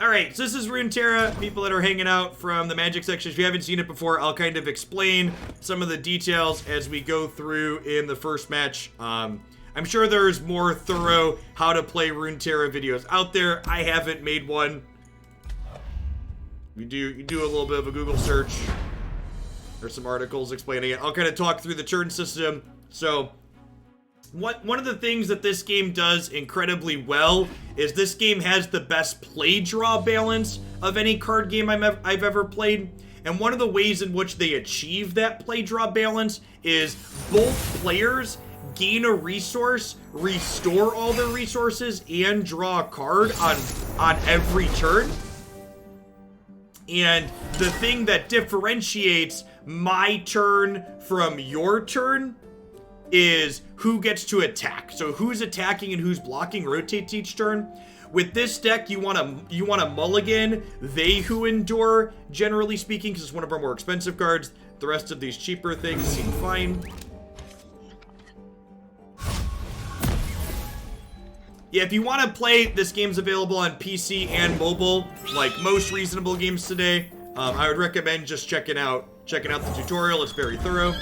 Alright, so this is Runeterra. People that are hanging out from the Magic section. If you haven't seen it before, I'll kind of explain some of the details as we go through in the first match. I'm sure there's more thorough how to play Runeterra videos out there. I haven't made one. You do a little bit of a Google search. There's some articles explaining it. I'll kind of talk through the turn system. So, one of the things that this game does incredibly well is this game has the best play draw balance of any card game I've ever played. And one of the ways in which they achieve that play draw balance is both players gain a resource, restore all their resources, and draw a card on every turn. And the thing that differentiates my turn from your turn is who gets to attack. So who's attacking and who's blocking rotates each turn. With this deck, you want to mulligan They Who Endure, generally speaking, because it's one of our more expensive cards. The rest of these cheaper things seem fine. Yeah, if you want to play, this game's available on PC and mobile, like most reasonable games today. I would recommend just checking out the tutorial. It's very thorough.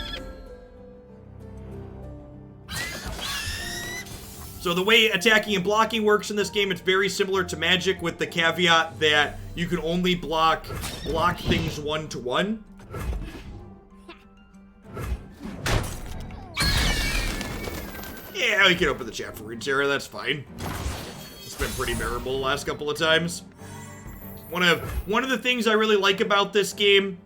So the way attacking and blocking works in this game, it's very similar to Magic with the caveat that you can only block things one-to-one. Yeah, we can open the chat for Runeterra, that's fine. It's been pretty memorable the last couple of times. One of the things I really like about this game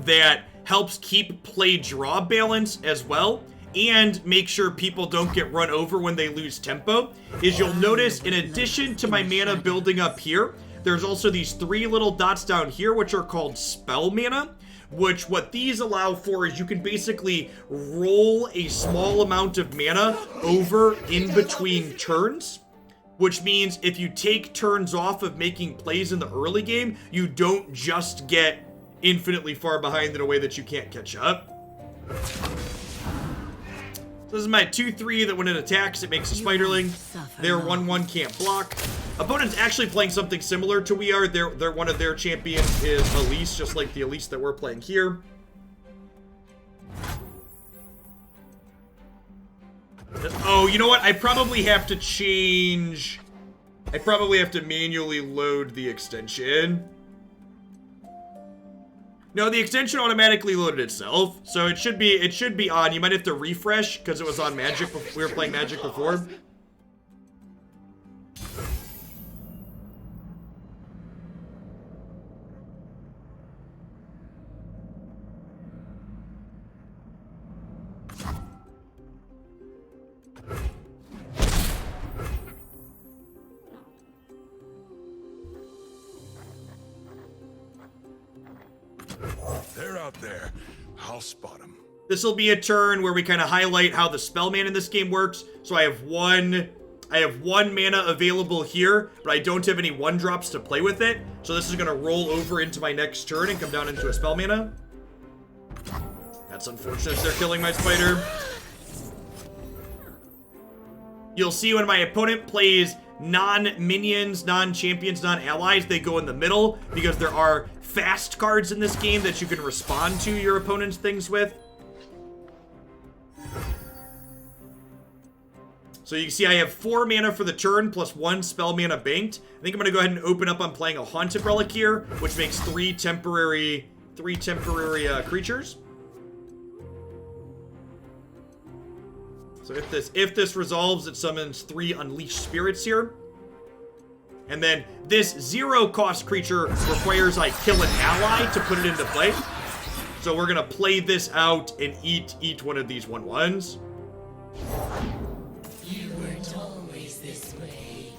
that helps keep play draw balance as well, and make sure people don't get run over when they lose tempo, is you'll notice in addition to my mana building up here, there's also these 3 little dots down here which are called spell mana, which what these allow for is you can basically roll a small amount of mana over in between turns, which means if you take turns off of making plays in the early game, you don't just get infinitely far behind in a way that you can't catch up. So this is my 2/3 that when it attacks, it makes a Spiderling. Their 1/1 can't block. Opponent's actually playing something similar to we are. They're one of their champions is Elise, just like the Elise that we're playing here. Oh, you know what? I probably have to change... I probably have to manually load the extension. No, the extension automatically loaded itself, so it should be on. You might have to refresh because it was on Magic. We were playing Magic before. They're out there. I'll spot them. This will be a turn where we kind of highlight how the spell mana in this game works. So I have one mana available here, but I don't have any 1-drops to play with it. So this is going to roll over into my next turn and come down into a spell mana. That's unfortunate. They're killing my spider. You'll see when my opponent plays non-minions, non-champions, non-allies, they go in the middle because there are fast cards in this game that you can respond to your opponent's things with. So you can see I have 4 mana for the turn plus 1 spell mana banked. I think I'm going to go ahead and open up on playing a Haunted Relic here, which makes 3 temporary creatures. So if this resolves, it summons 3 Unleashed Spirits here. And then this 0-cost creature requires I kill an ally to put it into play. So we're gonna play this out and eat one of these 1/1s. You weren't always this way.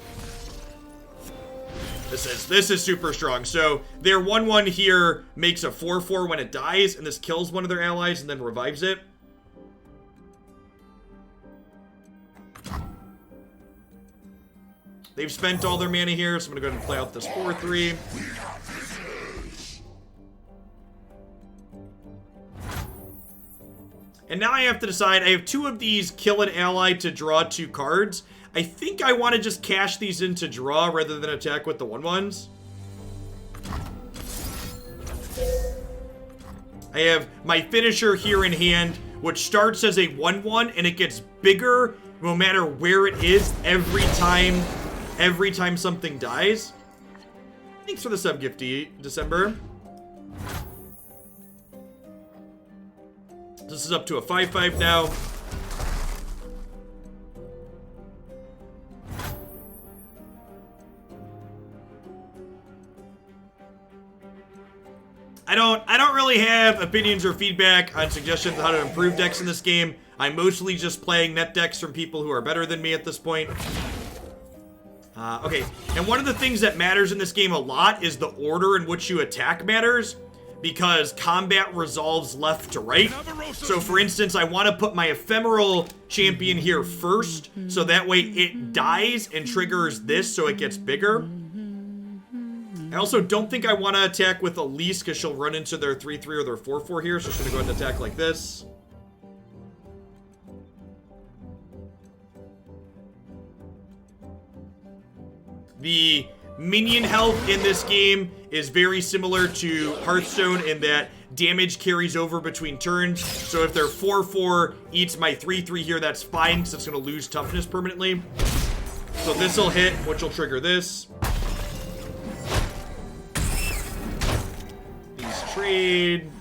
This is super strong. So their 1/1 here makes a 4/4 when it dies, and this kills one of their allies and then revives it. They've spent all their mana here, so I'm going to go ahead and play out this 4/3. And now I have to decide. I have 2 of these kill an ally to draw 2 cards. I think I want to just cash these into draw rather than attack with the 1/1s. I have my finisher here in hand, which starts as a 1/1, and it gets bigger no matter where it is every time something dies. Thanks for the sub gifty, December. This is up to a 5/5 now. I don't really have opinions or feedback on suggestions on how to improve decks in this game. I'm mostly just playing net decks from people who are better than me at this point. Okay, and one of the things that matters in this game a lot is the order in which you attack matters, because combat resolves left to right. So for instance, I want to put my ephemeral champion here first, so that way it dies and triggers this so it gets bigger. I also don't think I want to attack with Elise because she'll run into their 3/3 or their 4/4 here, so she's going to go ahead and attack like this. The minion health in this game is very similar to Hearthstone in that damage carries over between turns. So if their 4/4 eats my 3/3 here, that's fine because it's going to lose toughness permanently. So this will hit, which will trigger this. These trade.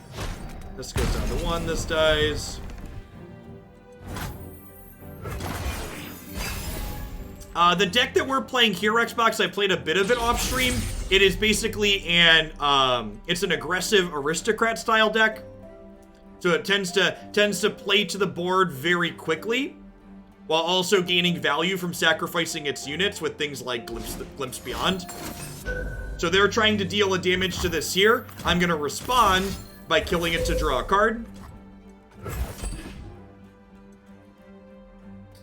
This goes down to 1, this dies. The deck that we're playing here, Xbox, I played a bit of it off stream. It is basically it's an aggressive aristocrat style deck. So it tends to play to the board very quickly, while also gaining value from sacrificing its units with things like Glimpse Beyond. So they're trying to deal a damage to this here. I'm gonna respond by killing it to draw a card.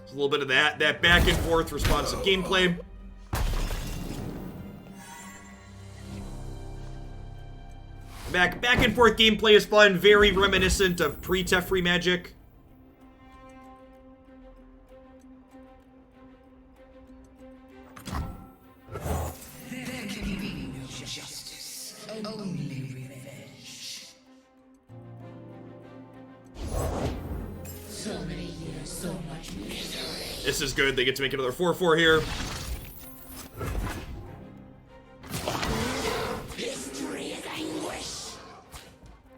A little bit of that back and forth responsive gameplay. Back and forth gameplay is fun, very reminiscent of pre-Teferi Magic. There can be no justice, only revenge. So many years, so much misery. This is good. They get to make another 4/4 here. History is anguish.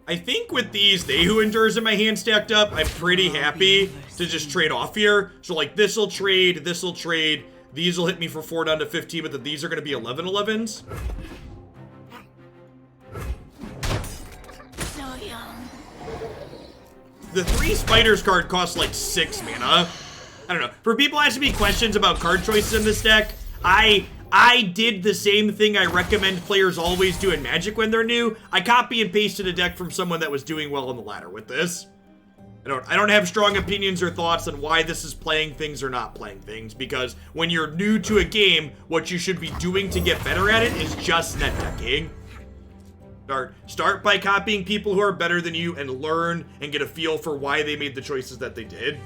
I think with these They Who Endures in my hand stacked up, I'm pretty happy to just trade off here. So like this'll trade, these will hit me for 4 down to 15, but then these are going to be 11/11s. So young. The 3 spiders card costs like 6 mana. I don't know. For people asking me questions about card choices in this deck, I did the same thing I recommend players always do in Magic when they're new. I copy and pasted a deck from someone that was doing well on the ladder with this. I don't have strong opinions or thoughts on why this is playing things or not playing things, because when you're new to a game, what you should be doing to get better at it is just net decking. Start by copying people who are better than you and learn and get a feel for why they made the choices that they did.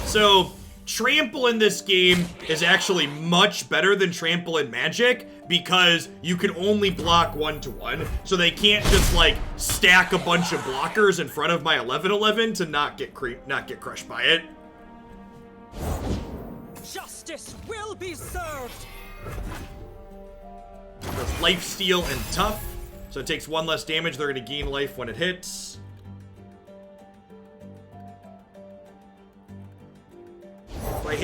So, Trample in this game is actually much better than Trample in Magic because you can only block 1/1. So they can't just like stack a bunch of blockers in front of my 11/11 to not get crushed by it. Justice will be served. Does lifesteal and tough. So it takes 1 less damage. They're going to gain life when it hits. I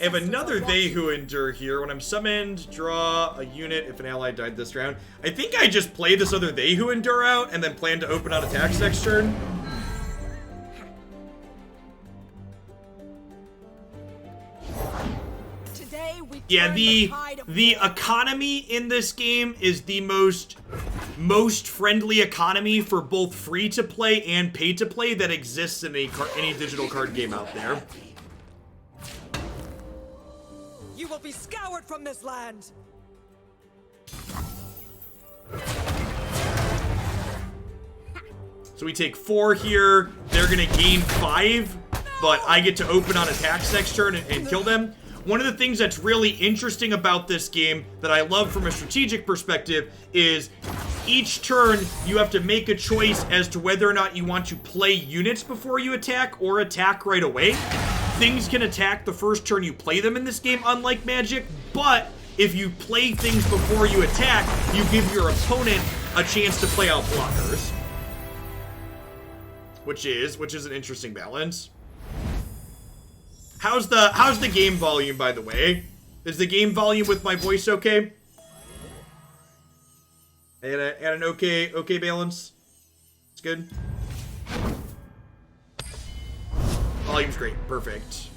have another They Who Endure here. When I'm summoned, draw a unit if an ally died this round. I think I just play this other They Who Endure out and then plan to open out attacks next turn. Today we Yeah, turn the tide of economy in this game is the most friendly economy for both free to play and pay to play that exists in any digital card game out there. You will be scoured from this land! So we take 4 here. They're gonna gain 5, but I get to open on attacks next turn and kill them. One of the things that's really interesting about this game that I love from a strategic perspective is each turn you have to make a choice as to whether or not you want to play units before you attack or attack right away. Things can attack the first turn you play them in this game, unlike Magic, but if you play things before you attack, you give your opponent a chance to play out blockers. Which is an interesting balance. How's the game volume, by the way? Is the game volume with my voice okay? At an okay balance? It's good. Volume's great. Perfect.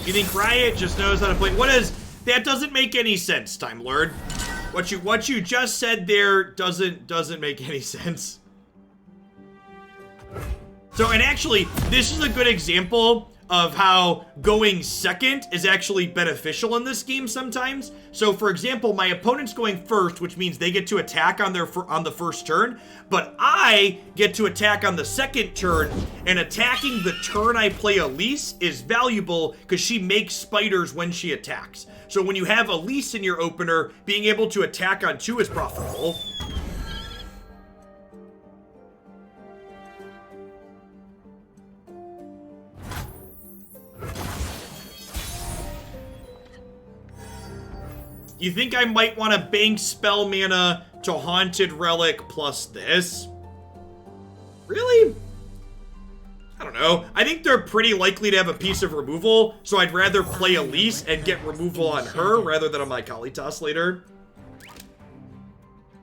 You think Riot just knows how to play? What is that? Doesn't make any sense, Time Lord. What you just said there doesn't make any sense. So, and actually, this is a good example of how going second is actually beneficial in this game sometimes. So, for example, my opponent's going first, which means they get to attack on the first turn, but I get to attack on the second turn, and attacking the turn I play Elise is valuable because she makes spiders when she attacks. So when you have Elise in your opener, being able to attack on 2 is profitable. You think I might want to bank spell mana to Haunted Relic plus this? Really? I don't know. I think they're pretty likely to have a piece of removal, so I'd rather play Elise and get removal on her rather than on my Kalitas later.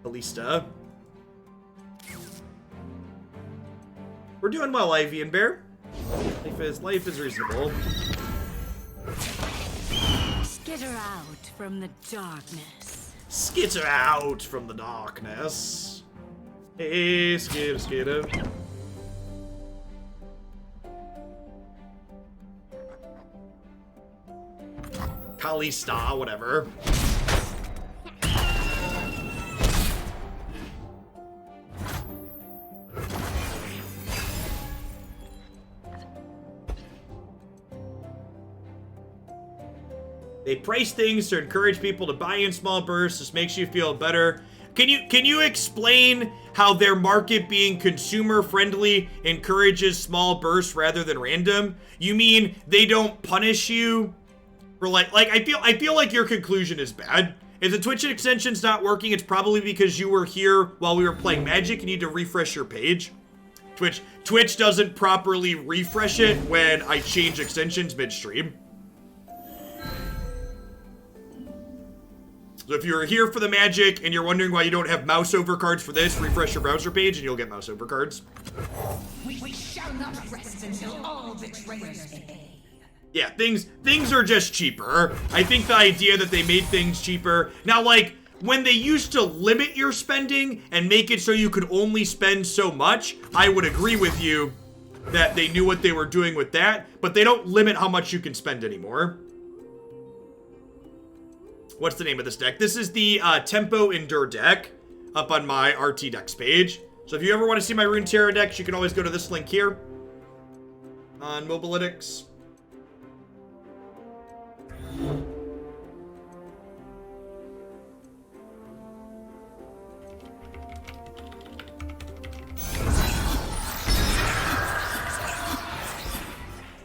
Kalista. We're doing well, Ivy and Bear. Life is reasonable. Skitter out from the darkness. Skitter out from the darkness. Hey, skitter. Kalista, whatever. They price things to encourage people to buy in small bursts. This makes you feel better. Can you explain how their market being consumer friendly encourages small bursts rather than random? You mean they don't punish you for I feel like your conclusion is bad. If the Twitch extension's not working, it's probably because you were here while we were playing Magic. You need to refresh your page. Twitch doesn't properly refresh it when I change extensions midstream. So if you're here for the Magic and you're wondering why you don't have mouse over cards for this, refresh your browser page and you'll get mouse over cards. We shall not rest until all betrayers pay. Yeah, things are just cheaper. I think the idea that they made things cheaper. Now, like, when they used to limit your spending and make it so you could only spend so much, I would agree with you that they knew what they were doing with that, but they don't limit how much you can spend anymore. What's the name of this deck? This is the Tempo Endure deck up on my RT Decks page. So if you ever want to see my Runeterra decks, you can always go to this link here on Mobalytics.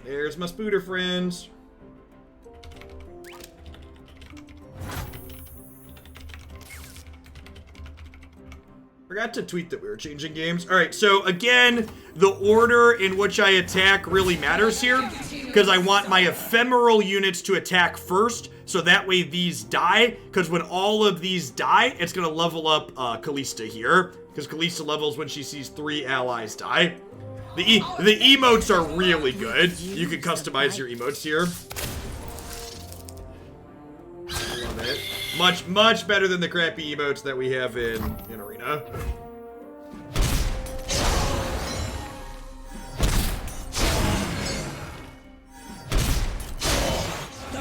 There's my Spooter friends. Forgot to tweet that we were changing games. All right, so again, the order in which I attack really matters here because I want my ephemeral units to attack first, so that way these die, because when all of these die, it's going to level up Kalista here, because Kalista levels when she sees 3 allies die. The emotes are really good. You can customize your emotes here. I love it. Much better than the crappy emotes that we have in Arena.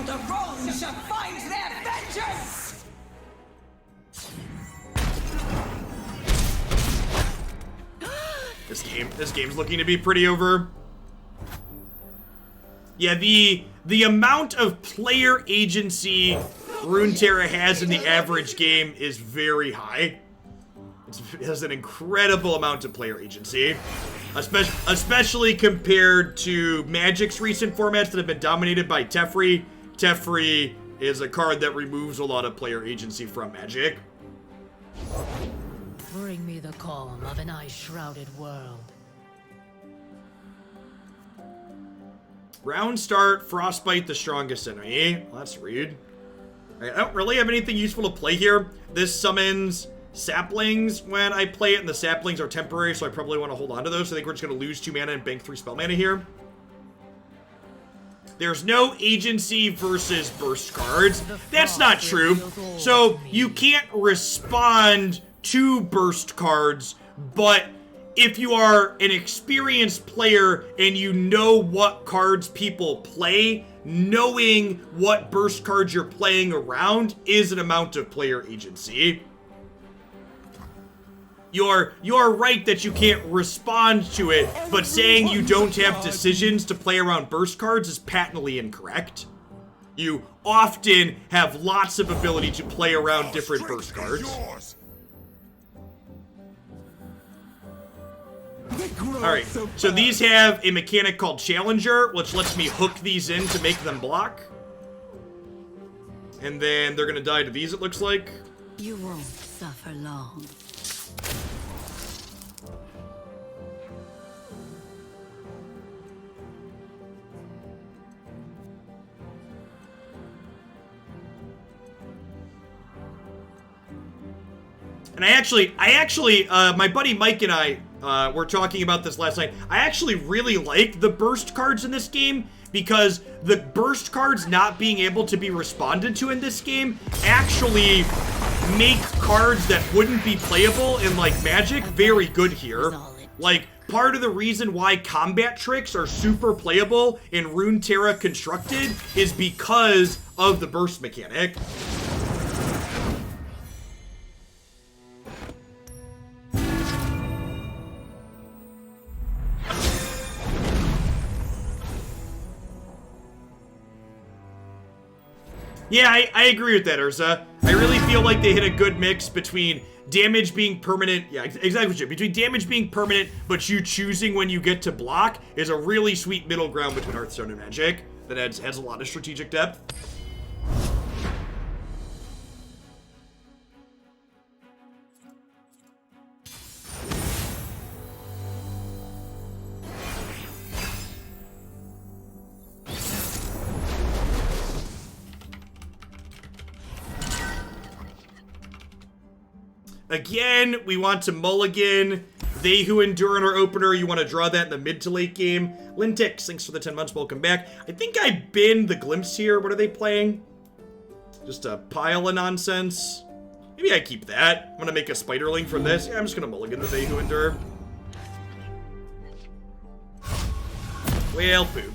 The wrong shall find their vengeance! This game's looking to be pretty over. Yeah, the amount of player agency Runeterra has in the average game is very high. It has an incredible amount of player agency, especially compared to Magic's recent formats that have been dominated by Teferi. Teferi is a card that removes a lot of player agency from Magic. Bring me the calm of an ice-shrouded world. Round start, Frostbite the strongest enemy. Well, that's rude. Alright, I don't really have anything useful to play here. This summons saplings when I play it, and the saplings are temporary, so I probably want to hold on to those. So I think we're just going to lose 2 mana and bank 3 spell mana here. There's no agency versus burst cards. That's not true. So you can't respond to burst cards, but if you are an experienced player and you know what cards people play, knowing what burst cards you're playing around is an amount of player agency. You're right that you can't respond to it, but saying you don't have decisions to play around burst cards is patently incorrect. You often have lots of ability to play around different burst cards. Alright, so these have a mechanic called Challenger, which lets me hook these in to make them block. And then they're gonna die to these, it looks like. You won't suffer long. And I actually, my buddy Mike and I were talking about this last night. I actually really like the burst cards in this game because the burst cards not being able to be responded to in this game actually make cards that wouldn't be playable in, like, Magic very good here. Like, part of the reason why combat tricks are super playable in Runeterra Constructed is because of the burst mechanic. Yeah, I agree with that, Urza. I really feel like they hit a good mix between damage being permanent. Yeah, exactly. Between damage being permanent, but you choosing when you get to block is a really sweet middle ground between Hearthstone and Magic that has a lot of strategic depth. Again, we want to mulligan. They Who Endure in our opener, you want to draw that in the mid to late game. Lintix, thanks for the 10 months, welcome back. I think I binned the Glimpse here. What are they playing? Just a pile of nonsense. Maybe I keep that. I'm going to make a Spiderling from this. Yeah, I'm just going to mulligan the They Who Endure. Well, poop.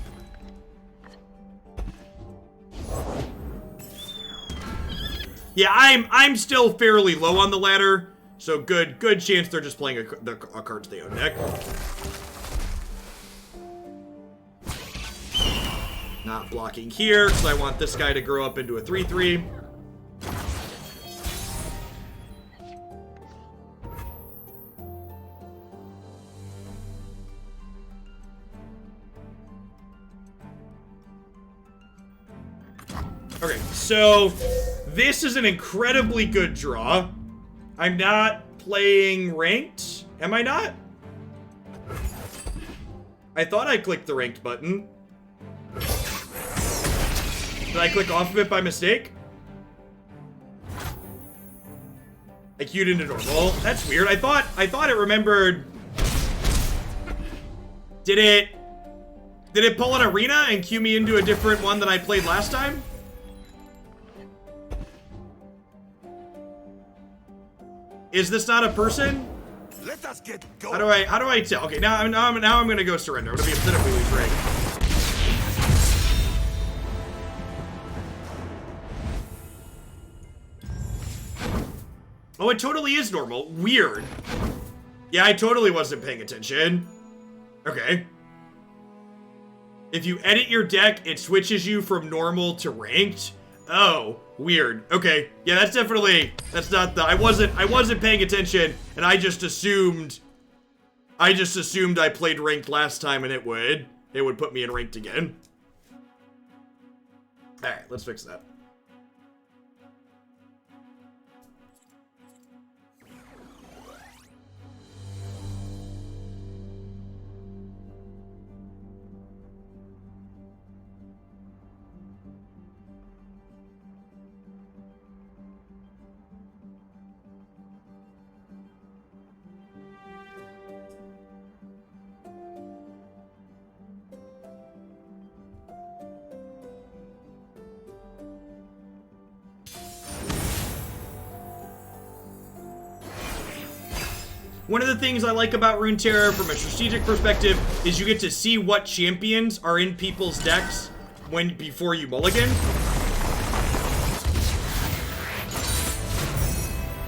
Yeah, I'm still fairly low on the ladder, so good chance they're just playing a cards they own deck. Not blocking here, because I want this guy to grow up into a 3/3. Okay, so this is an incredibly good draw. I'm not playing ranked. Am I not? I thought I clicked the ranked button. Did I click off of it by mistake? I queued into normal. That's weird. I thought it remembered. Did it pull an arena and queue me into a different one than I played last time? Is this not a person? Let us get going. How do I tell? Okay, now I'm gonna go surrender. I'm gonna be upset if we lose rank. Oh, it totally is normal. Weird. Yeah, I totally wasn't paying attention. Okay. If you edit your deck, it switches you from normal to ranked. Oh, weird. Okay. Yeah, that's not the I wasn't paying attention, and I just assumed I played ranked last time and it would put me in ranked again. Alright, let's fix that. One of the things I like about Runeterra from a strategic perspective is you get to see what champions are in people's decks before you mulligan.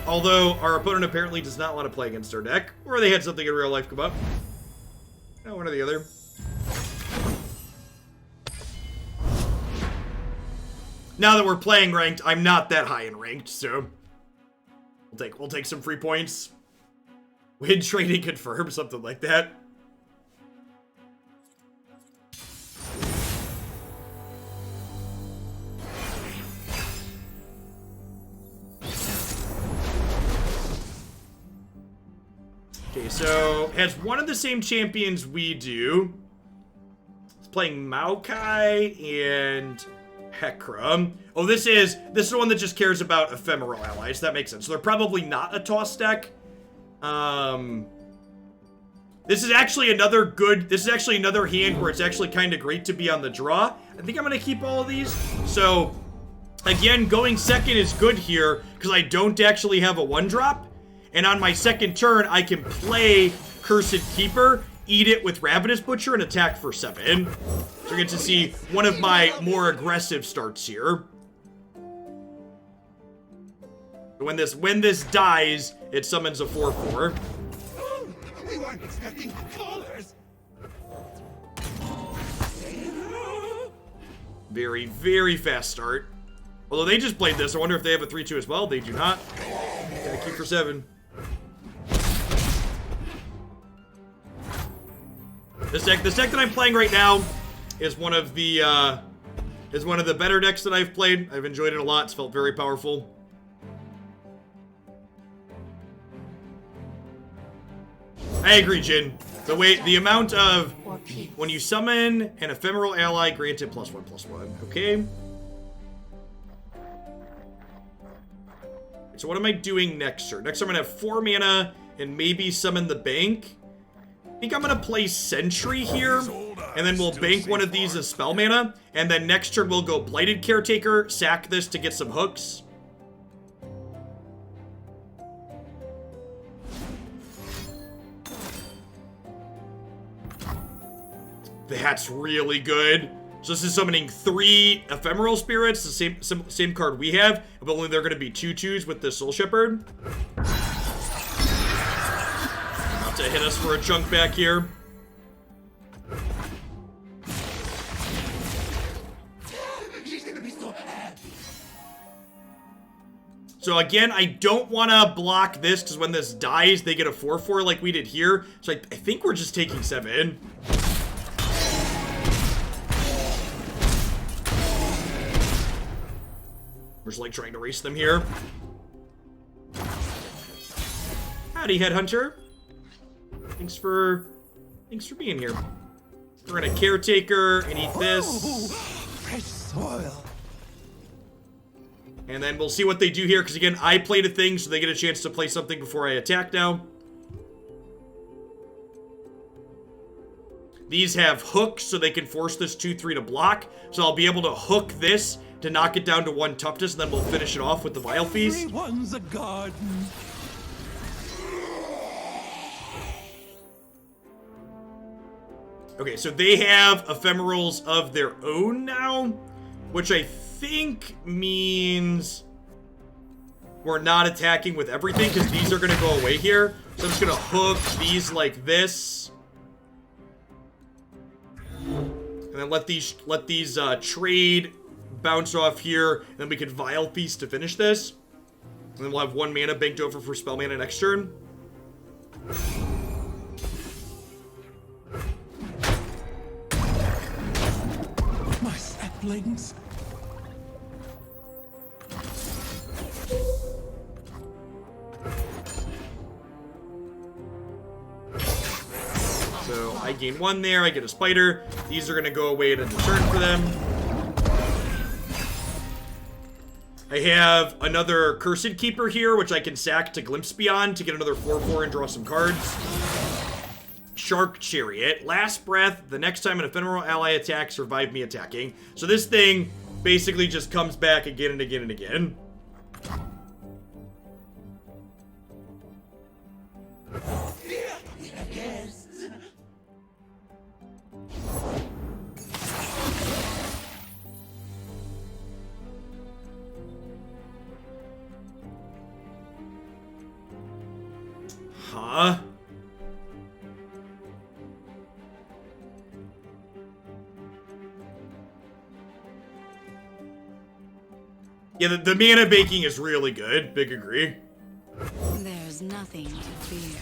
Although our opponent apparently does not want to play against our deck, or they had something in real life come up. No, one or the other. Now that we're playing ranked, I'm not that high in ranked, so we'll take some free points. Win trading confirmed, something like that. Okay, so has one of the same champions we do. It's playing Maokai and Hekra. Oh, this is the one that just cares about ephemeral allies. That makes sense. So they're probably not a toss deck. This is actually another hand where it's actually kind of great to be on the draw. I think I'm going to keep all of these. So, again, going second is good here because I don't actually have a 1-drop. And on my second turn, I can play Cursed Keeper, eat it with Ravenous Butcher, and attack for 7. So we get to see one of my more aggressive starts here. When this dies, it summons a 4/4. We weren't expecting callers. Very, very fast start. Although they just played this, I wonder if they have a 3/2 as well. They do not. Gotta keep for 7. This deck that I'm playing right now is one of the better decks that I've played. I've enjoyed it a lot. It's felt very powerful. I agree, Jin. The amount of when you summon an ephemeral ally granted +1/+1. Okay. So what am I doing next turn? Next turn I'm gonna have 4 mana and maybe summon the bank. I think I'm gonna play Sentry here, and then we'll bank one of these as spell mana, and then next turn we'll go Blighted Caretaker, sack this to get some hooks. That's really good. So this is summoning 3 Ephemeral Spirits, the same card we have, but only they're going to be 2/2s with the Soul Shepherd. About to hit us for a chunk back here. So again, I don't want to block this, because when this dies, they get a 4/4 like we did here. So I think we're just taking 7. We're just like trying to race them here. Howdy, Headhunter. Thanks for being here. We're gonna Caretaker and eat this. Fresh soil. And then we'll see what they do here, because again, I played a thing, so they get a chance to play something before I attack now. These have hooks, so they can force this 2/3 to block. So I'll be able to hook this to knock it down to 1 toughness, and then we'll finish it off with the Vile Feast. Everyone's a garden. Okay, so they have ephemerals of their own now, which I think means we're not attacking with everything, because these are going to go away here. So I'm just going to hook these like this. And then let these trade bounce off here. And then we can Vile Feast to finish this. And then we'll have 1 mana banked over for spell mana next turn. My saplings. So I gain 1 there, I get a spider. These are going to go away at a turn for them. I have another Cursed Keeper here, which I can sack to Glimpse Beyond to get another 4/4 and draw some cards. Shark Chariot. Last Breath. The next time an ephemeral ally attacks, revive me attacking. So this thing basically just comes back again and again and again. Huh? Yeah, the mana baking is really good. Big agree. There's nothing to fear.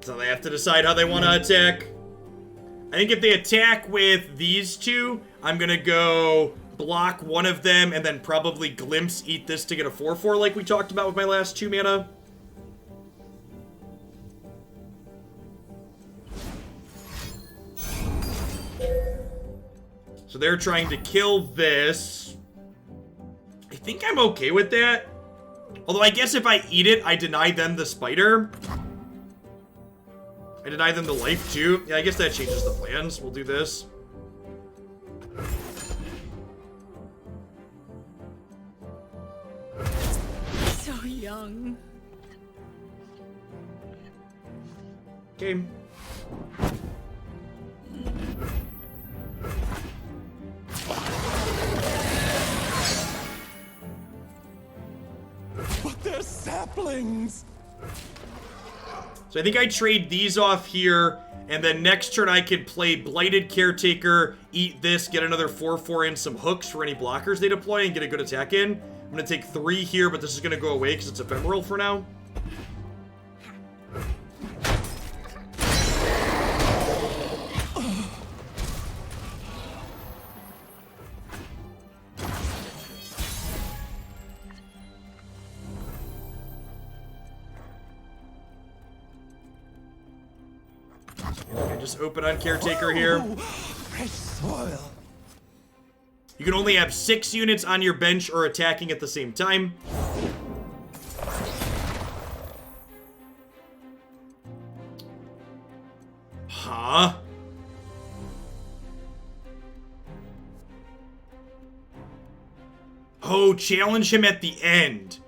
So they have to decide how they want to attack. I think if they attack with these two, I'm going to go block one of them and then probably Glimpse, eat this to get a 4/4 like we talked about with my last 2 mana. So they're trying to kill this. I think I'm okay with that. Although I guess if I eat it, I deny them the spider. I deny them the life too. Yeah, I guess that changes the plans. We'll do this. So young. Okay. But they're saplings. So I think I trade these off here, and then next turn I could play Blighted Caretaker, eat this, get another 4/4 and some hooks for any blockers they deploy, and get a good attack in. I'm going to take 3 here, but this is going to go away because it's ephemeral for now. I just open on Caretaker here. Fresh soil. You can only have 6 units on your bench or attacking at the same time. Huh? Oh, challenge him at the end.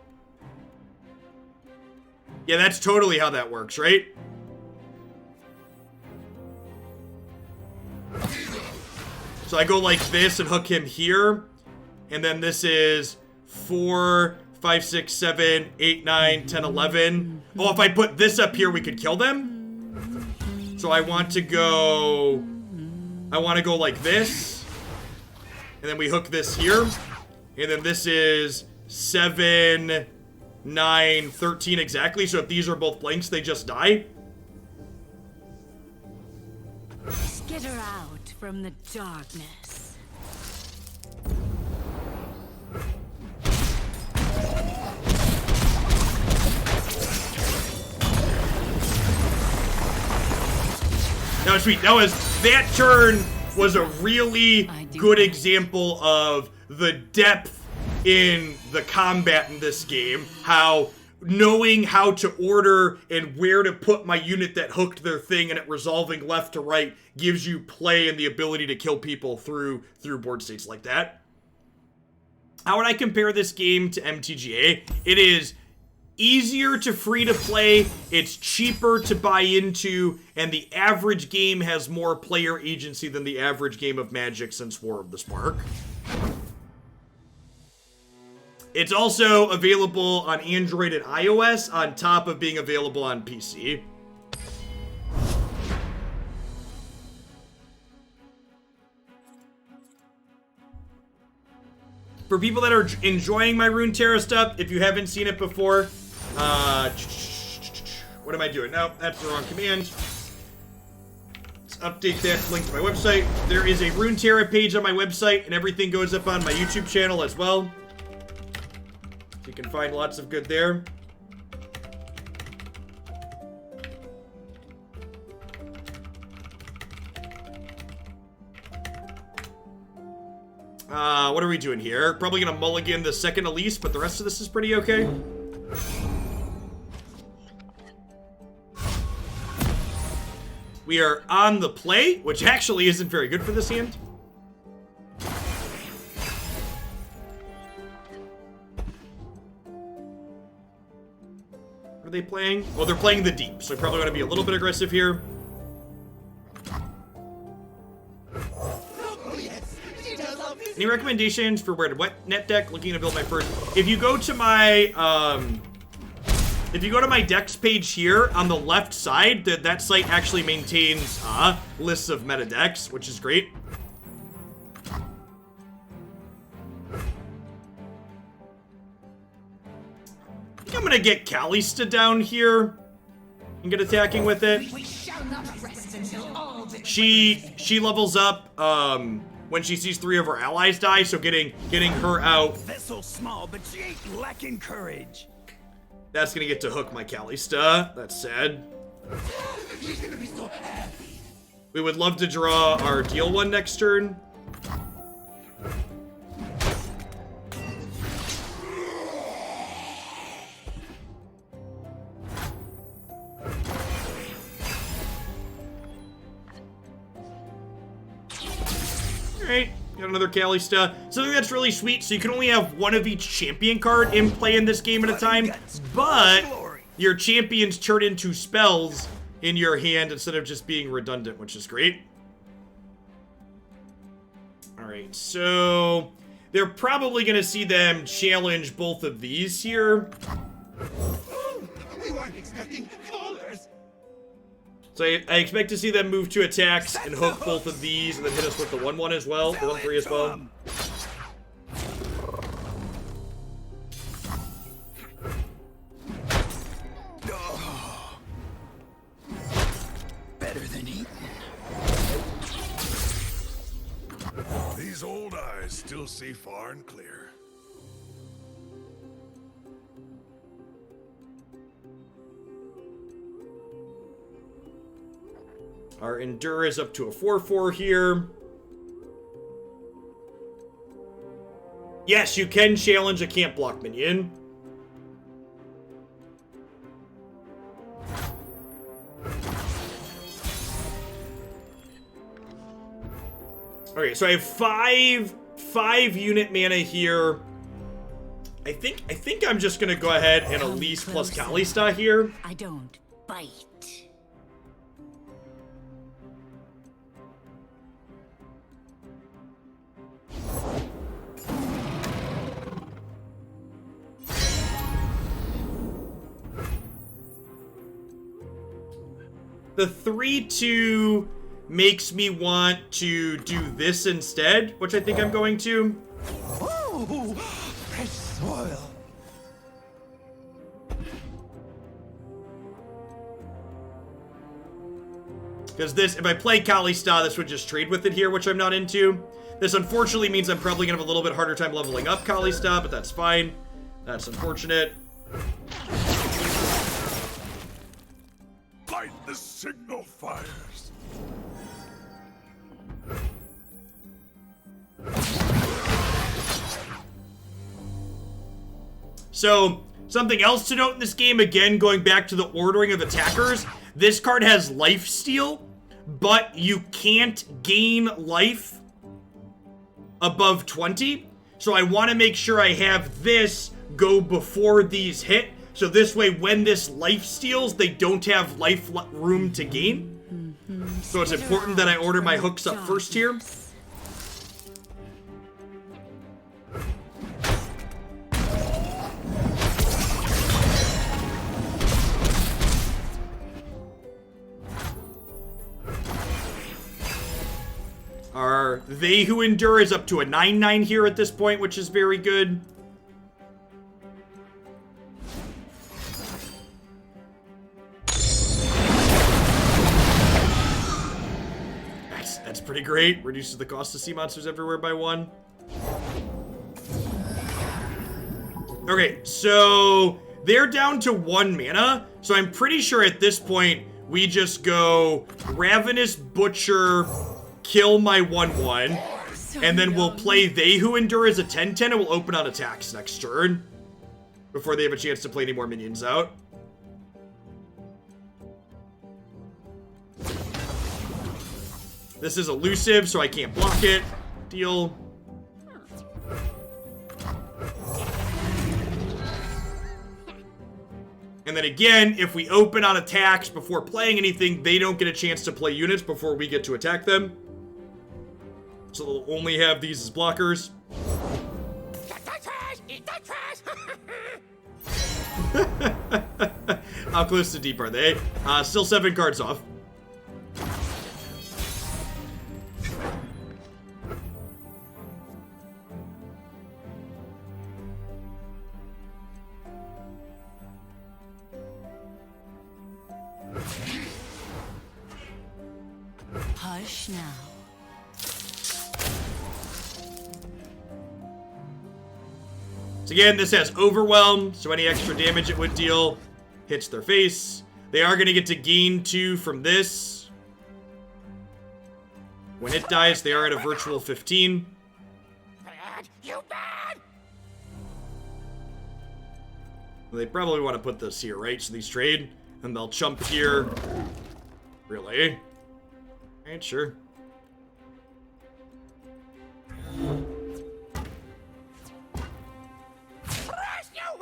Yeah, that's totally how that works, right? So I go like this and hook him here. And then this is 4, 5, 6, 7, 8, 9, 10, 11. Oh, if I put this up here, we could kill them? So I want to go like this. And then we hook this here. And then this is 7, 9, 13 exactly. So if these are both blanks, they just die. Skitter out from the darkness. That was sweet. That turn was a really good example of the depth in the combat in this game. How knowing how to order and where to put my unit that hooked their thing and it resolving left to right gives you play and the ability to kill people through board states like that. How would I compare this game to MTGA? It is easier to free to play, it's cheaper to buy into, and the average game has more player agency than the average game of Magic since War of the Spark. It's also available on Android and iOS on top of being available on PC. For people that are enjoying my Runeterra stuff, if you haven't seen it before, what am I doing? No, that's the wrong command. Let's update that link to my website. There is a Runeterra page on my website, and everything goes up on my YouTube channel as well. So you can find lots of good there. What are we doing here? Probably gonna mulligan the second Elise, but the rest of this is pretty okay. We are on the play, which actually isn't very good for this hand. What are they playing? Well, they're playing the deep, so I probably want to be a little bit aggressive here. Any recommendations for where to wet net deck? Looking to build my first. If you go to my decks page here on the left side, that site actually maintains lists of meta decks, which is great. I think I'm gonna get Kalista down here and get attacking with it. We shall not rest until all betrayers She levels up when she sees 3 of her allies die, so getting her out. Vessel small, but she ain't lacking courage. That's gonna get to hook my Kalista. That's sad. We would love to draw our deal one next turn. Alright, got another Kalista. Something that's really sweet, so you can only have one of each champion card in play in this game at a time, but your champions turn into spells in your hand instead of just being redundant, which is great. Alright, so they're probably going to see them challenge both of these here. We weren't expecting callers. So I expect to see them move to attacks and hook both of these and then hit us with the 1/1 as well, the 1/3 as well. Better than eating. These old eyes still see far and clear. Our Endure is up to a 4/4 here. Yes, you can challenge a can't block minion. Okay, so I have five unit mana here. I think I'm just gonna go ahead and Elise plus Kalista here. I don't bite. The 3/2 makes me want to do this instead, which I think I'm going to. Oh, fresh soil. Because this, if I play Kalista, this would just trade with it here, which I'm not into. This unfortunately means I'm probably gonna have a little bit harder time leveling up Kalista, but that's fine. That's unfortunate. Light the signal fires. So, something else to note in this game, again, going back to the ordering of attackers, this card has lifesteal, but you can't gain life above 20. So I want to make sure I have this go before these hit. So this way, when this life steals, they don't have life room to gain. So it's important that I order my hooks up first here. Our They Who Endure is up to a 9/9 here at this point, which is very good. That's pretty great. Reduces the cost of sea monsters everywhere by 1. Okay, so they're down to 1 mana. So I'm pretty sure at this point we just go Ravenous Butcher, kill my 1/1, and then we'll play They Who Endure as a 10/10, and we'll open on attacks next turn before they have a chance to play any more minions out. This is elusive, so I can't block it. Deal. And then again, if we open on attacks before playing anything, they don't get a chance to play units before we get to attack them. So they'll only have these as blockers. How close to deep are they? Still 7 cards off. Hush now. So again, this has Overwhelm, so any extra damage it would deal hits their face. They are going to get to gain 2 from this. When it dies, they are at a virtual 15. Bad, you bad! They probably want to put this here, right? So these trade, and they'll chump here. Really? Alright, sure.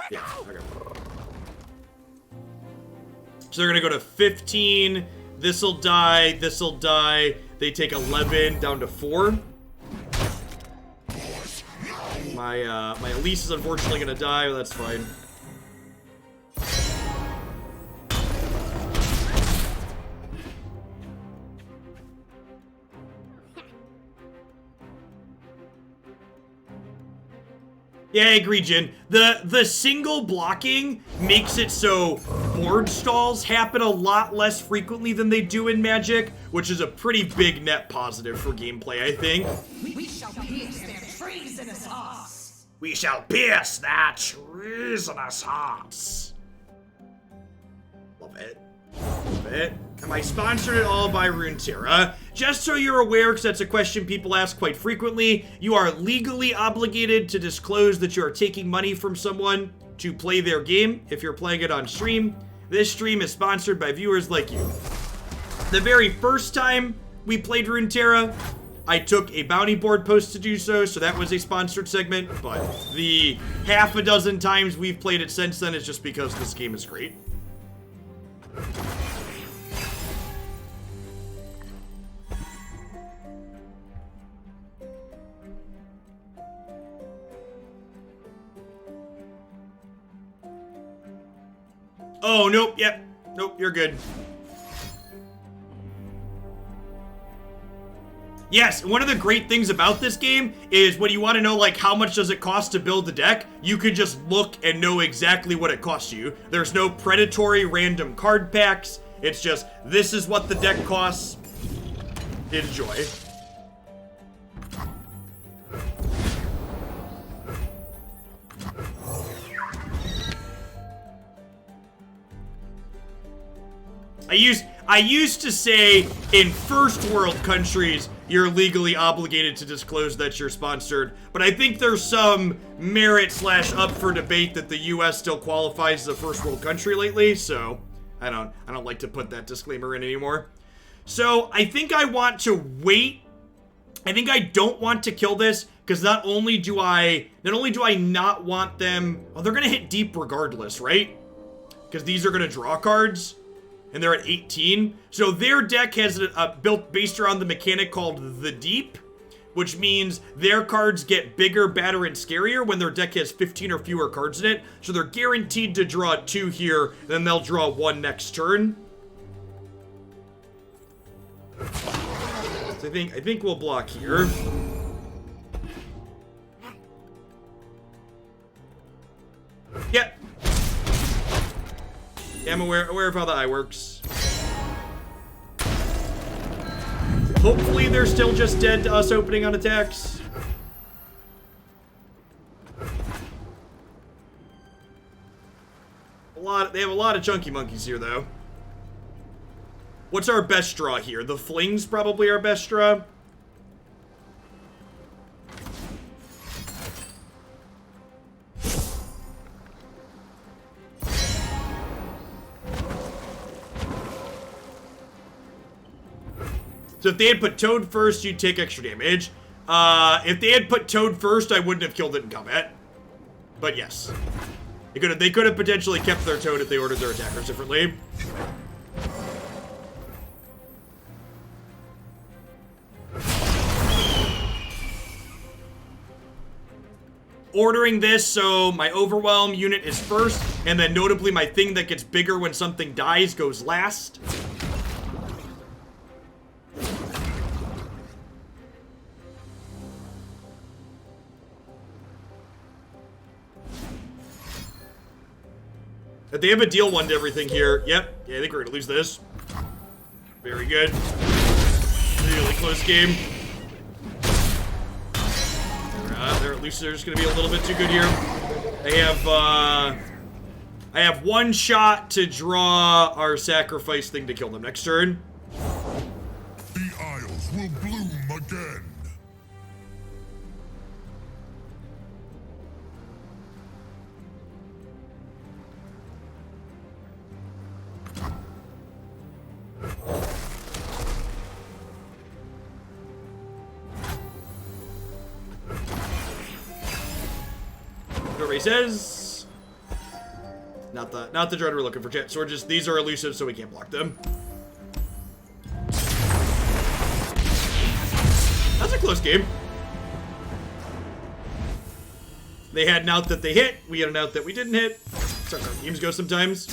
Yeah, okay. So they're gonna go to 15. This'll die. This'll die. They take 11 down to 4. My Elise is unfortunately gonna die, but that's fine. Yeah, I agree, Jin. The single blocking makes it so board stalls happen a lot less frequently than they do in Magic, which is a pretty big net positive for gameplay, I think. We shall pierce their treasonous hearts. We shall pierce their treasonous hearts. Love it. Love it. Am I sponsored at all by Runeterra? Just so you're aware, because that's a question people ask quite frequently, you are legally obligated to disclose that you are taking money from someone to play their game if you're playing it on stream. This stream is sponsored by viewers like you. The very first time we played Runeterra, I took a bounty board post to do so, so that was a sponsored segment, but the half a dozen times we've played it since then is just because this game is great. Oh, nope, yep. Nope, you're good. Yes, one of the great things about this game is when you want to know, like, how much does it cost to build the deck, you can just look and know exactly what it costs you. There's no predatory random card packs. It's just, this is what the deck costs. Enjoy. I used to say in first world countries, you're legally obligated to disclose that you're sponsored. But I think there's some merit / up for debate that the US still qualifies as a first world country lately, so I don't like to put that disclaimer in anymore. So I think I want to wait. I think I don't want to kill this, because not only do I not want them, oh, they're gonna hit deep regardless, right? Because these are gonna draw cards. And they're at 18. So their deck has built based around the mechanic called the Deep, which means their cards get bigger, badder, and scarier when their deck has 15 or fewer cards in it. So they're guaranteed to draw 2 here, then they'll draw 1 next turn. So I think we'll block here. Yep. Yeah, I'm aware of how the eye works. Hopefully they're still just dead to us opening on attacks. They have a lot of chunky monkeys here, though. What's our best draw here? The Fling's probably our best draw. So if they had put Toad first, you'd take extra damage. If they had put Toad first, I wouldn't have killed it in combat. But yes. They could have potentially kept their Toad if they ordered their attackers differently. Ordering this so my Overwhelm unit is first, and then notably my thing that gets bigger when something dies goes last. They have a deal 1 to everything here. Yep. Yeah, I think we're gonna lose this. Very good. Really close game. They're at least there's gonna be a little bit too good here. I have 1 shot to draw our sacrifice thing to kill them next turn. The Isles will bloom again. Everybody says not the dread we're looking for, chat. So we're just, these are elusive, so we can't block them. That's a close game. They had an out that they hit. We had an out that we didn't hit. That's how our games go sometimes.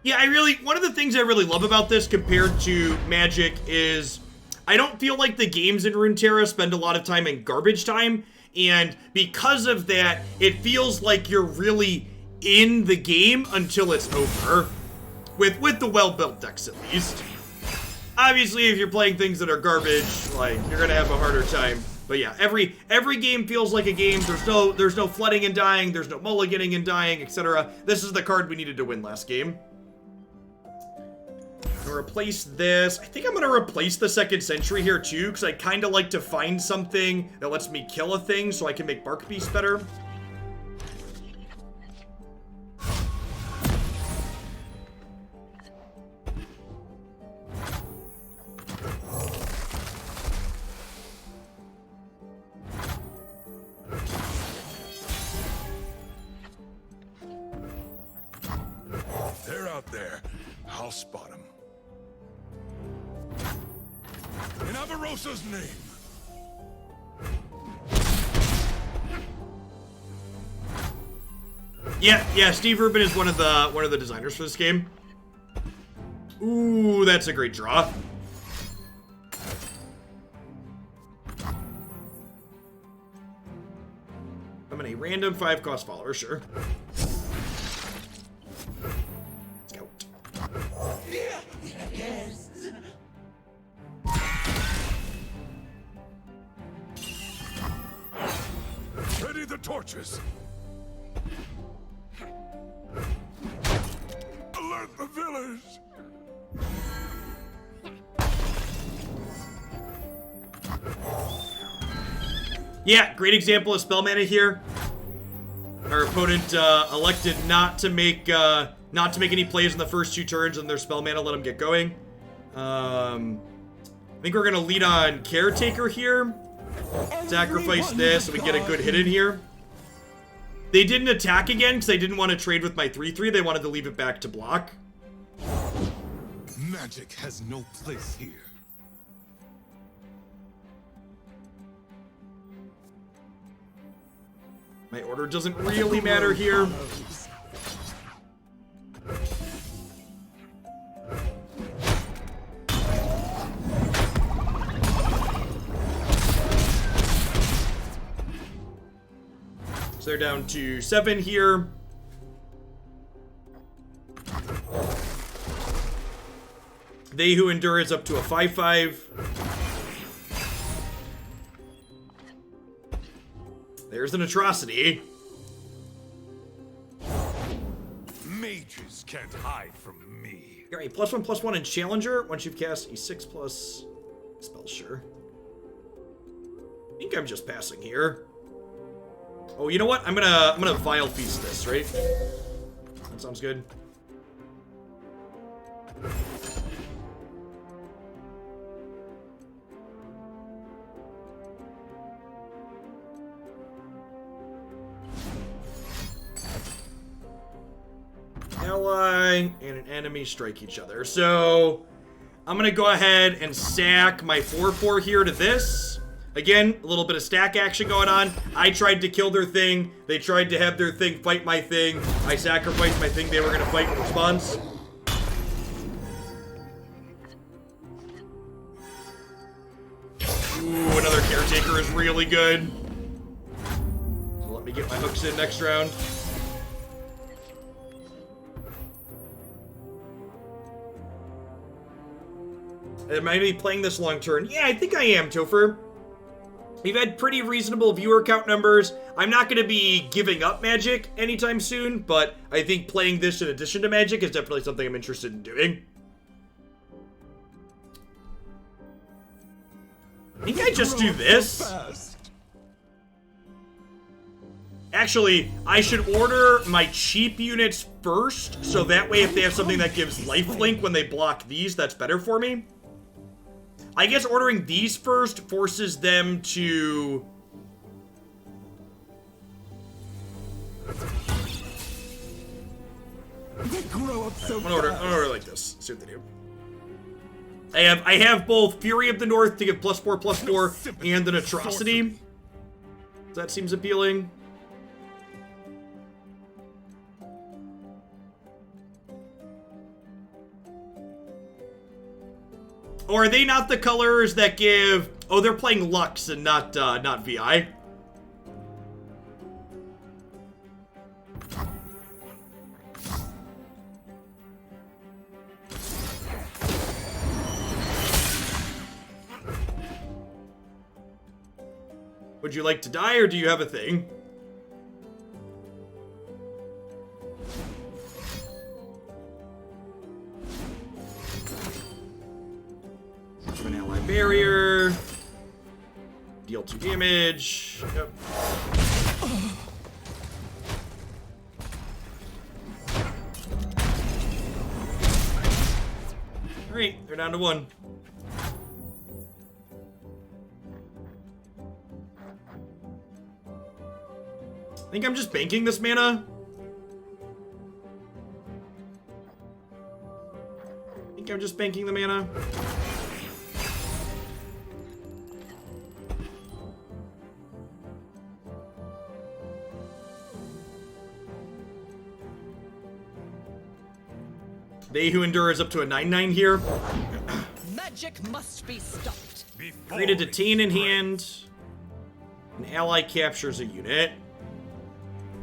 Yeah, one of the things I really love about this compared to Magic is I don't feel like the games in Runeterra spend a lot of time in garbage time, and because of that, it feels like you're really in the game until it's over. With the well-built decks, at least. Obviously, if you're playing things that are garbage, like, you're gonna have a harder time. But yeah, every game feels like a game. There's no flooding and dying, there's no mulliganing and dying, etc. This is the card we needed to win last game. Replace this. I think I'm gonna replace the 2nd Century here too, because I kind of like to find something that lets me kill a thing so I can make Bark Beast better. They're out there. I'll spot them. In Avarosa's name. Yeah, Steve Rubin is one of the designers for this game. Ooh, that's a great draw. I'm a random 5-cost follower, sure. Scout. Yes. Ready the torches. Alert the village. Yeah, great example of spell mana here. Our opponent elected not to make any plays in the first 2 turns, and their spell mana let them get going. I think we're gonna lead on Caretaker here. Sacrifice this, so we get a good hit in here. They didn't attack again because they didn't want to trade with my 3/3. They wanted to leave it back to block. Magic has no place here. My order doesn't really matter here. So they're down to 7 here. They Who Endure is up to a 5/5. There's an atrocity. Mages can't hide from me. You're a +1/+1 in Challenger once you've cast a 6+ spell. Sure. I think I'm just passing here. Oh, you know what? I'm gonna Vile Feast this, right? That sounds good. Ally and an enemy strike each other. So I'm gonna go ahead and sack my 4/4 here to this. Again, a little bit of stack action going on. I tried to kill their thing. They tried to have their thing fight my thing. I sacrificed my thing they were gonna fight in response. Ooh, another Caretaker is really good. So let me get my hooks in next round. Am I going to be playing this long turn? Yeah, I think I am, Topher. We've had pretty reasonable viewer count numbers. I'm not going to be giving up Magic anytime soon, but I think playing this in addition to Magic is definitely something I'm interested in doing. I think I just do this. Actually, I should order my cheap units first, so that way if they have something that gives lifelink when they block these, that's better for me. I guess ordering these first forces them to... They grow up so I'm gonna order like this. See what they do. I have both Fury of the North to give +4/+4 and an Atrocity. That seems appealing. Or are they not the colors that give... Oh, they're playing Lux and not VI. Would you like to die, or do you have a thing? An ally barrier. Deal 2 damage. Yep. Alright, they're down to 1. I think I'm just banking this mana. I think I'm just banking the mana. They Who Endure is up to a 9/9 here. Magic must be stopped. Create a Detain in hand. An ally captures a unit.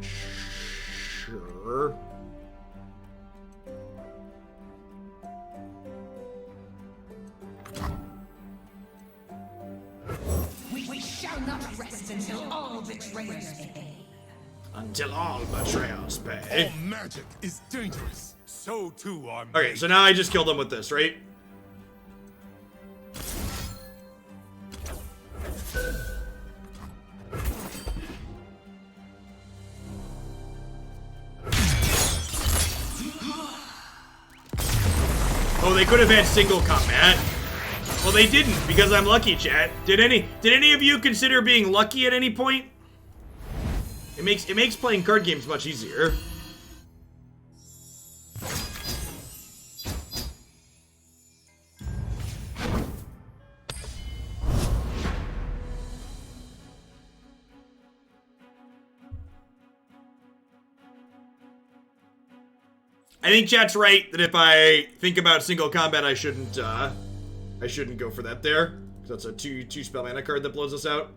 Sure. We shall not rest until all betrayers pay. Until all betrayals pay. All magic is dangerous. So too are Okay, so now I just killed them with this, right? Oh, they could have had single combat. Well, they didn't because I'm lucky, chat. Did any of you consider being lucky at any point? It makes playing card games much easier. I think chat's right that if I think about single combat, I shouldn't go for that there. That's a two spell mana card that blows us out.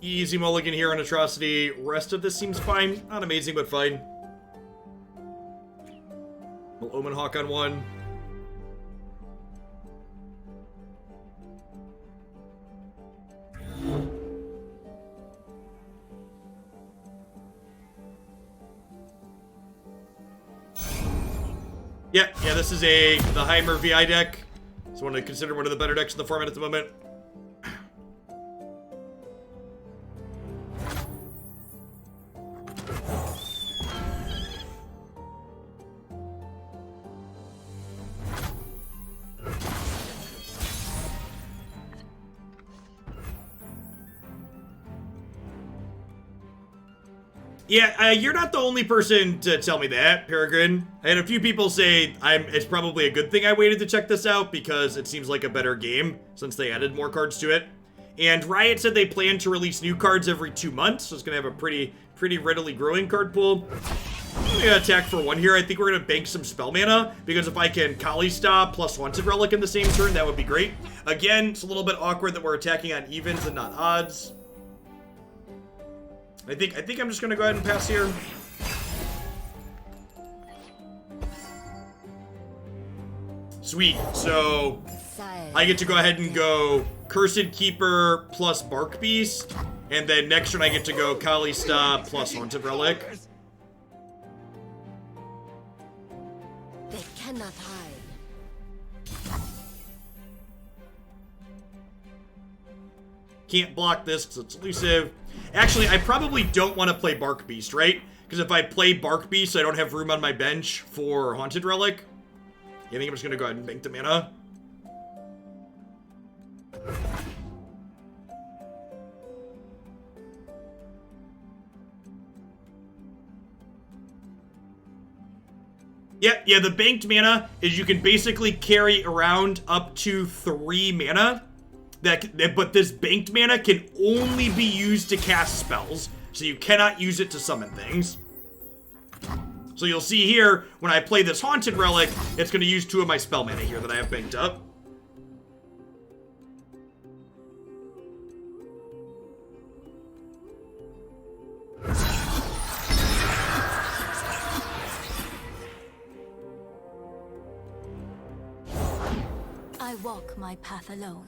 Easy mulligan here on Atrocity. Rest of this seems fine. Not amazing, but fine. We'll Omen Hawk on one. Yeah, this is the Heimer VI deck. It's one to consider one of the better decks in the format at the moment. Yeah, you're not the only person to tell me that, Peregrine. I had a few people say it's probably a good thing I waited to check this out because it seems like a better game since they added more cards to it. And Riot said they plan to release new cards every 2 months, so it's gonna have a pretty readily growing card pool. I'm gonna attack for one here. I think we're gonna bank some spell mana because if I can Kali Stop plus Haunted Relic in the same turn, that would be great. Again, it's a little bit awkward that we're attacking on evens and not odds. I think I'm just gonna go ahead and pass here. Sweet. So I get to go ahead and go Cursed Keeper plus Bark Beast, and then next turn I get to go Kali Stop plus Haunted Relic. They cannot hide. Can't block this because it's elusive. Actually, I probably don't want to play Bark Beast, right? Because if I play Bark Beast, I don't have room on my bench for Haunted Relic. I think I'm just going to go ahead and bank the mana. Yeah, the banked mana is you can basically carry around up to 3 mana. But this banked mana can only be used to cast spells, so you cannot use it to summon things. So you'll see here, when I play this Haunted Relic, it's going to use 2 of my spell mana here that I have banked up. I walk my path alone.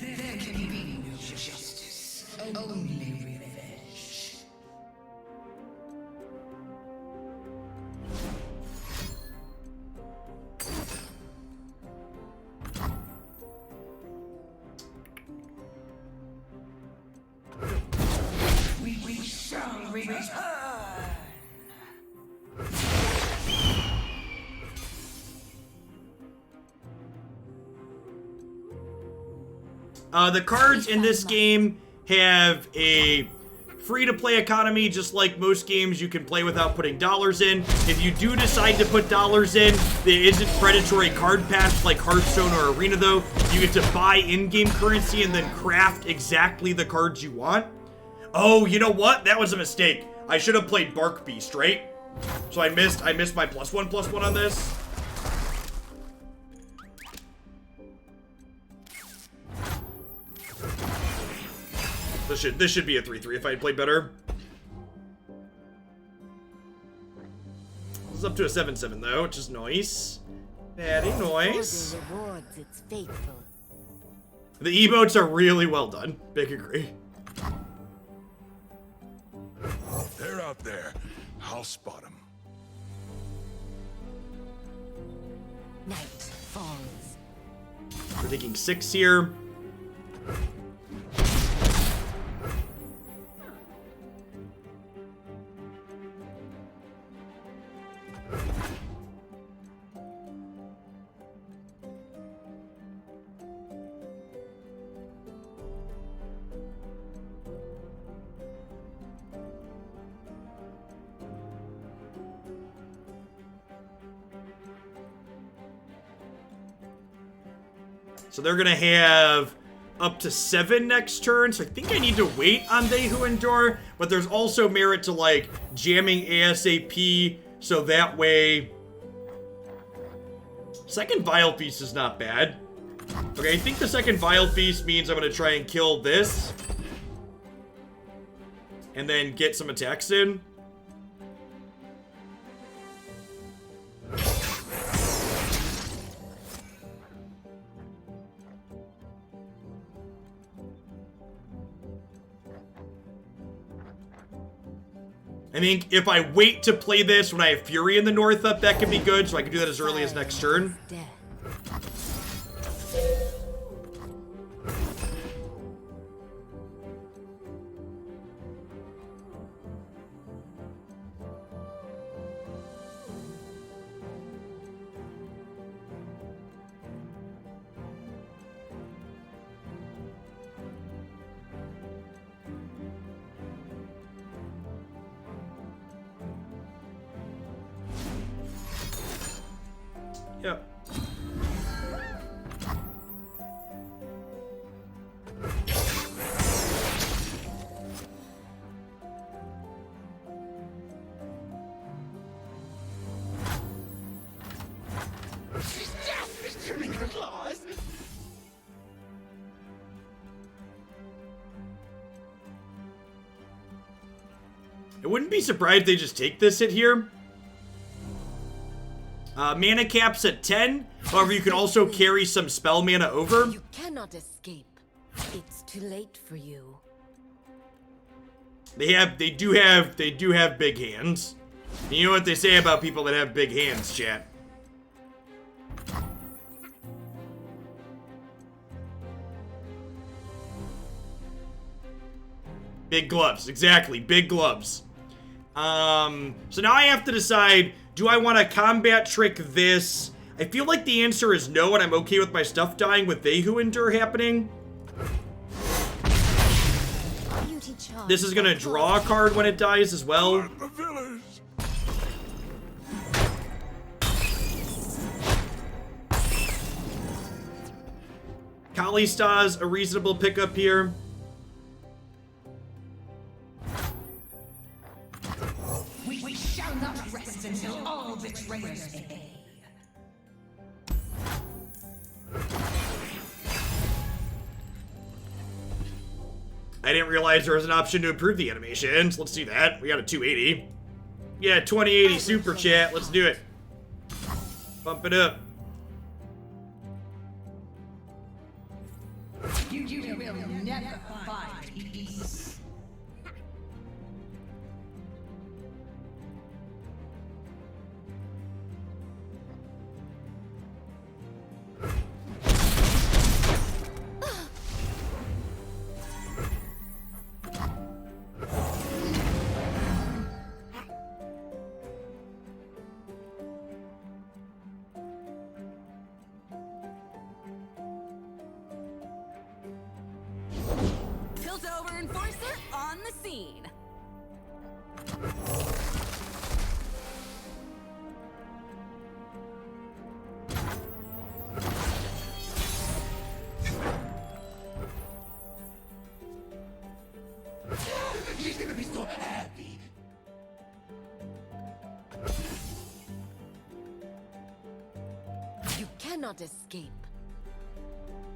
There can be no justice, only revenge. We shall return. The cards in this game have a free-to-play economy. Just like most games, you can play without putting dollars in. If you do decide to put dollars in, there isn't predatory card paths like Hearthstone or Arena, though. You get to buy in-game currency and then craft exactly the cards you want. Oh, you know what? That was a mistake. I should have played Bark Beast, right? So I missed my +1/+1 on this. This should be a 3/3 if I had played better. This is up to a 7/7 though, which is nice. Very nice. Rewards its faithful. The emotes are really well done. Big agree. They're out there, I'll spot him. Night falls. We're thinking 6 here. So they're gonna have up to 7 next turn, so I think I need to wait on They Who Endure, but there's also merit to, like, jamming ASAP, so that way... Second Vile Feast is not bad. Okay, I think the second Vile Feast means I'm gonna try and kill this. And then get some attacks in. I think if I wait to play this when I have Fury in the North up, that could be good, so I can do that as early as next turn. Death. Yep. I wouldn't be surprised if they just take this hit here. Mana cap's at 10. However, you can also carry some spell mana over. You cannot escape. It's too late for you. They do have big hands. You know what they say about people that have big hands, chat. Big gloves, exactly, big gloves. So now I have to decide, do I want to combat trick this? I feel like the answer is no, and I'm okay with my stuff dying with They Who Endure happening. This is gonna draw a card when it dies as well. The village. Kalista's a reasonable pickup here. We shall not rest until all betrayers pay. I didn't realize there was an option to improve the animations. Let's do that. We got a 280. Yeah, 2080 super chat. Let's do it. Bump it up. You will never find peace. Piltover Enforcer on the scene. She's gonna be so happy. You cannot escape.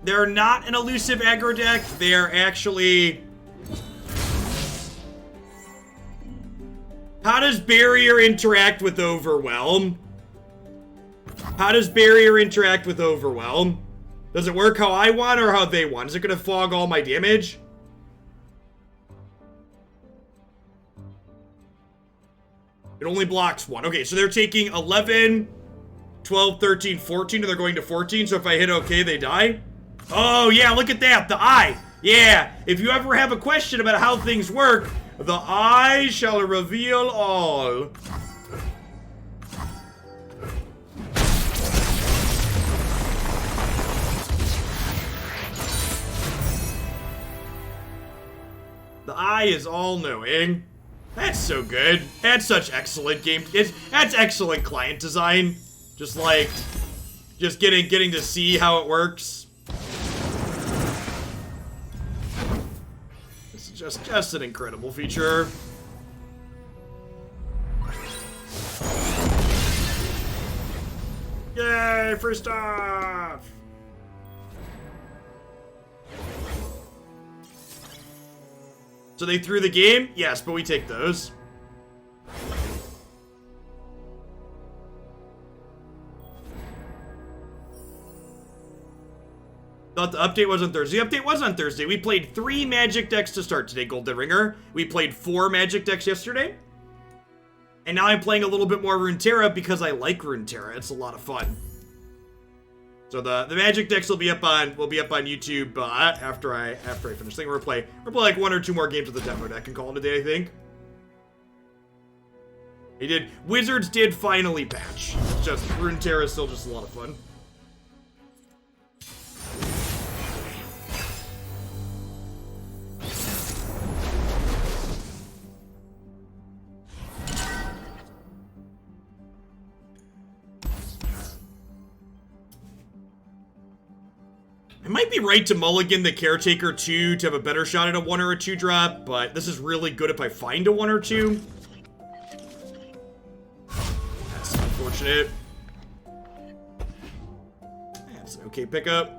They're not an elusive aggro deck. They're actually... How does Barrier interact with Overwhelm? How does Barrier interact with Overwhelm? Does it work how I want or how they want? Is it going to fog all my damage? It only blocks 1. Okay, so they're taking 11, 12, 13, 14, and they're going to 14, so if I hit OK, they die? Oh, yeah, look at that, the eye. Yeah, if you ever have a question about how things work, the eye shall reveal all. The eye is all-knowing. That's so good. That's such excellent game. That's excellent client design. Just like, just getting to see how it works. This is just an incredible feature. Yay, first off! So they threw the game? Yes, but we take those. Thought the update was on Thursday. The update was on Thursday. We played 3 Magic decks to start today, Golden Ringer. We played 4 Magic decks yesterday. And now I'm playing a little bit more Runeterra because I like Runeterra. It's a lot of fun. So the Magic decks will be up on YouTube after I finish. I think we'll play like 1 or 2 more games of the demo deck and call it a day, I think. Wizards did finally patch. It's just Runeterra is still just a lot of fun. I might be right to mulligan the Caretaker 2 to have a better shot at a 1 or a 2 drop, but this is really good if I find a 1 or 2. That's unfortunate. That's an okay pickup.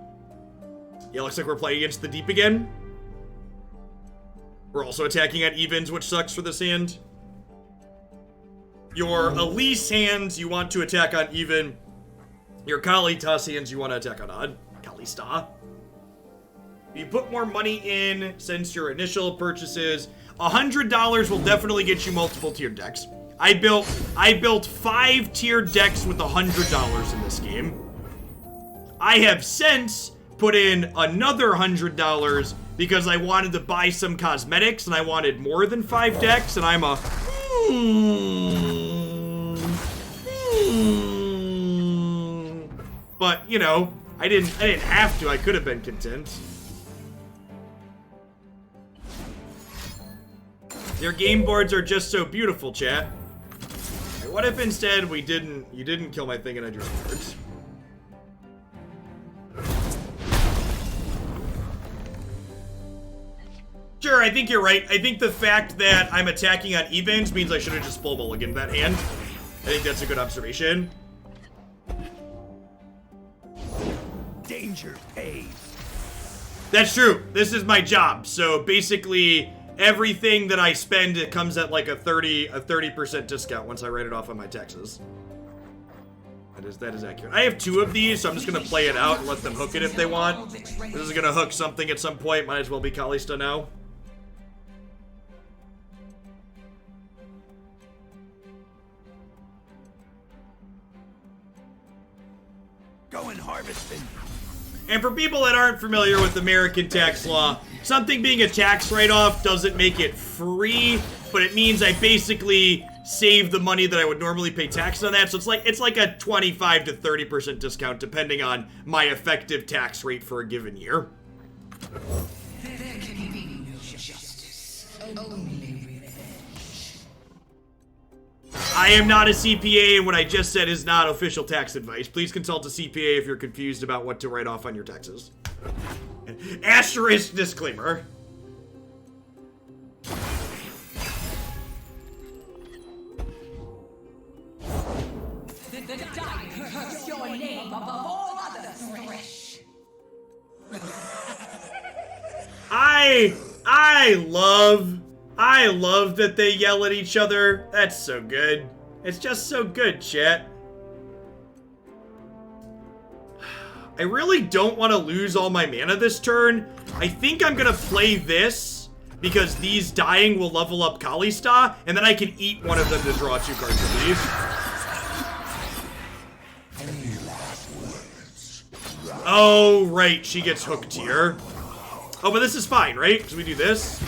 Yeah, looks like we're playing against the deep again. We're also attacking at evens, which sucks for this hand. Your Elise hands, you want to attack on even. Your Kalitas hands, you want to attack on odd. Kalista. You put more money in since your initial purchases. $100 will definitely get you multiple tiered decks. I built 5 tiered decks with $100 in this game. I have since put in another $100 because I wanted to buy some cosmetics and I wanted more than 5 decks, and I'm a but you know, I didn't have to. I could have been content. Your game boards are just so beautiful, chat. What if instead you didn't kill my thing and I drew some cards? Sure, I think you're right. I think the fact that I'm attacking on evens means I should have just full mulliganed that hand. I think that's a good observation. Danger pays. That's true. This is my job. So basically, everything that I spend, it comes at like a 30% discount once I write it off on my taxes. That is accurate. I have 2 of these, so I'm just gonna play it out and let them hook it if they want. This is gonna hook something at some point. Might as well be Kalista now. Going harvesting. And for people that aren't familiar with American tax law, something being a tax write-off doesn't make it free, but it means I basically save the money that I would normally pay tax on that. So it's like a 25 to 30% discount depending on my effective tax rate for a given year. There can be no justice, only revenge. I am not a CPA, and what I just said is not official tax advice. Please consult a CPA if you're confused about what to write off on your taxes. Asterisk disclaimer. The die hurts your name above all others, Thresh. I love that they yell at each other. That's so good. It's just so good, chat. I really don't want to lose all my mana this turn. I think I'm gonna play this, because these dying will level up Kalista, and then I can eat one of them to draw 2 cards at least. Oh, right, she gets hooked here. Oh, but this is fine, right? Because we do this.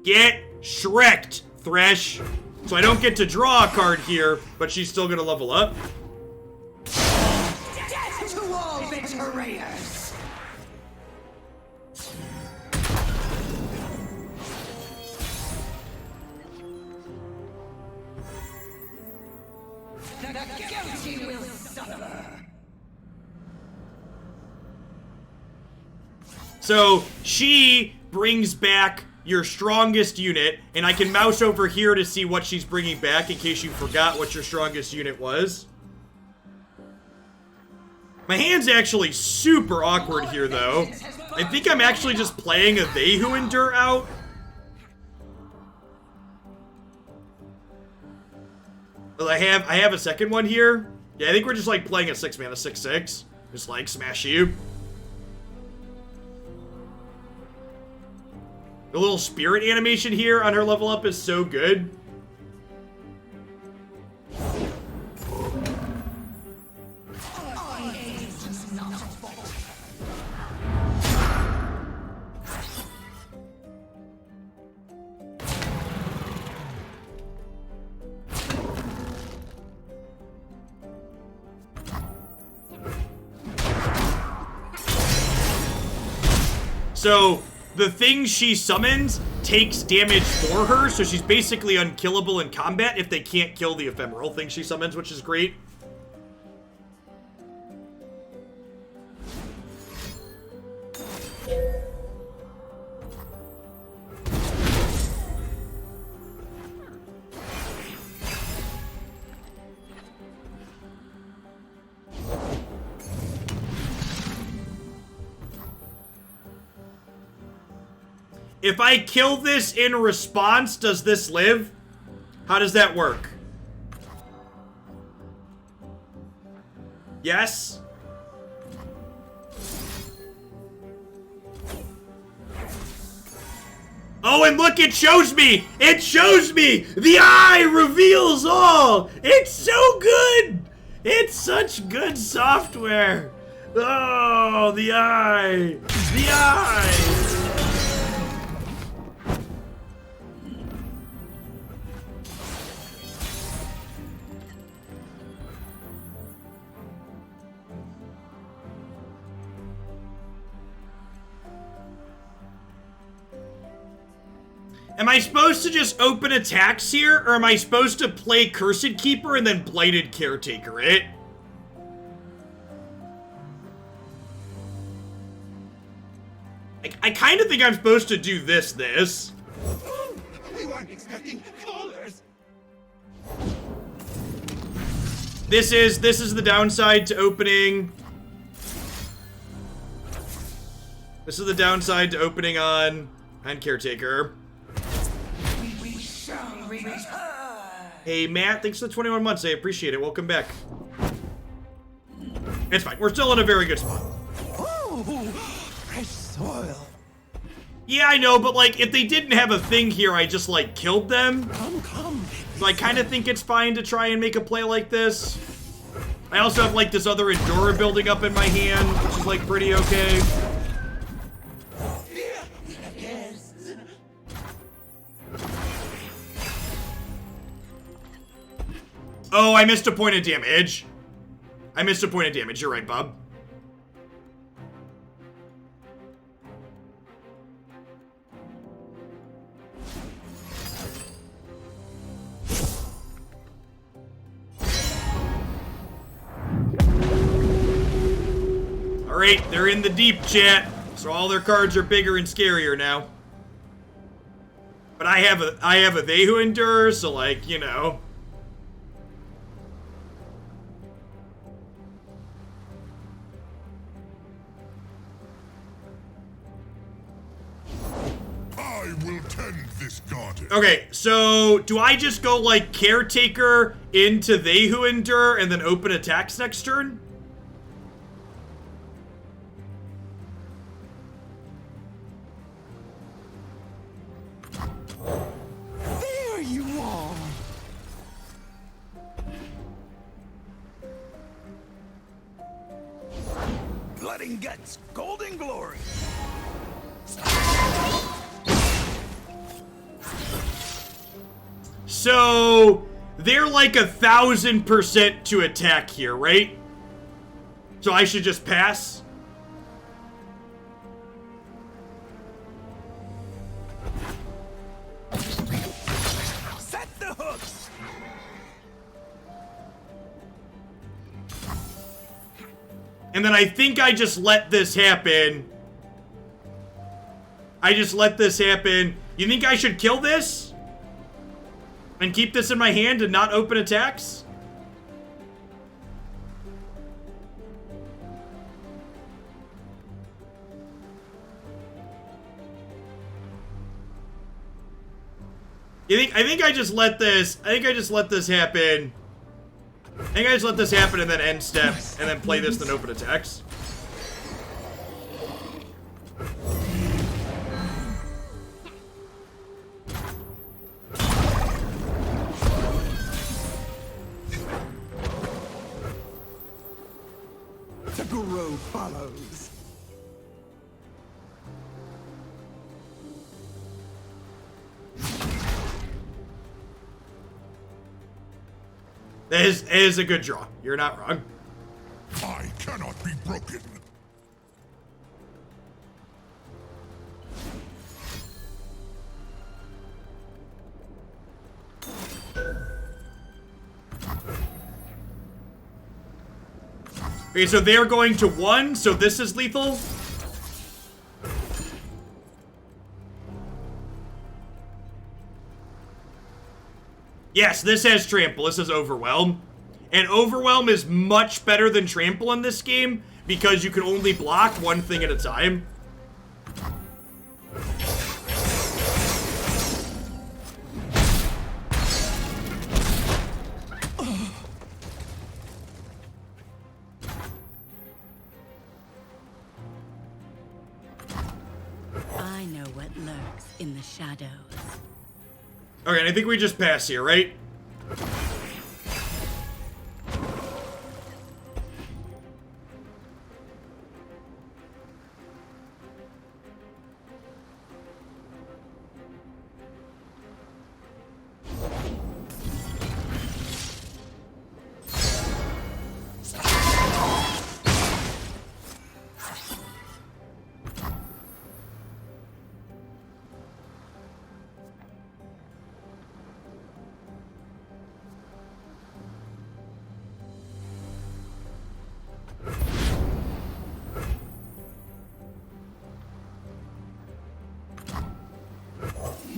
Get Shrek'd, Thresh. So I don't get to draw a card here, but she's still gonna level up. Death to all betrayers! The guilty will suffer! So she brings back your strongest unit, and I can mouse over here to see what she's bringing back in case you forgot what your strongest unit was. My hand's actually super awkward here, though. I think I'm actually just playing a They Who Endure out. Well, I have a second one here. Yeah, I think we're just like playing a 6-mana 6/6. Just like smash you. The little spirit animation here on her level up is so good. So the thing she summons takes damage for her, so she's basically unkillable in combat if they can't kill the ephemeral thing she summons, which is great. If I kill this in response, does this live? How does that work? Yes? Oh, and look, it shows me! It shows me! The eye reveals all! It's so good! It's such good software! Oh, the eye! The eye! Am I supposed to just open attacks here, or am I supposed to play Cursed Keeper and then Blighted Caretaker it? I kind of think I'm supposed to do this. We weren't expecting callers. This is the downside to opening. This is the downside to opening on Caretaker. We shall return! Hey, Matt, thanks for the 21 months. I appreciate it. Welcome back. It's fine. We're still in a very good spot. Oh, fresh soil. Yeah, I know, but, like, if they didn't have a thing here, I just, like, killed them. Come. So I kind of think it's fine to try and make a play like this. I also have, like, this other Endurer building up in my hand, which is, like, pretty okay. Oh, I missed a point of damage. You're right, Bob. Alright, they're in the deep, chat. So all their cards are bigger and scarier now. But I have a They Who Endure, so, like, you know. I will tend this goddess. Okay, so do I just go like Caretaker into They Who Endure and then open attacks next turn? Nothing gets golden glory. So they're like 1,000% to attack here, right? So I should just pass? Set the hooks. And then I think I just let this happen. I just let this happen. You think I should kill this? And keep this in my hand and not open attacks? I think I just let this happen. I think I just let this happen and then end step and then play this then open attacks. The guru follows. That is a good draw. You're not wrong. I cannot be broken. Okay, so they're going to 1, so this is lethal. Yes, this has trample. This is overwhelm. And overwhelm is much better than trample in this game because you can only block one thing at a time. I know what lurks in the shadows. Okay, I think we just pass here, right?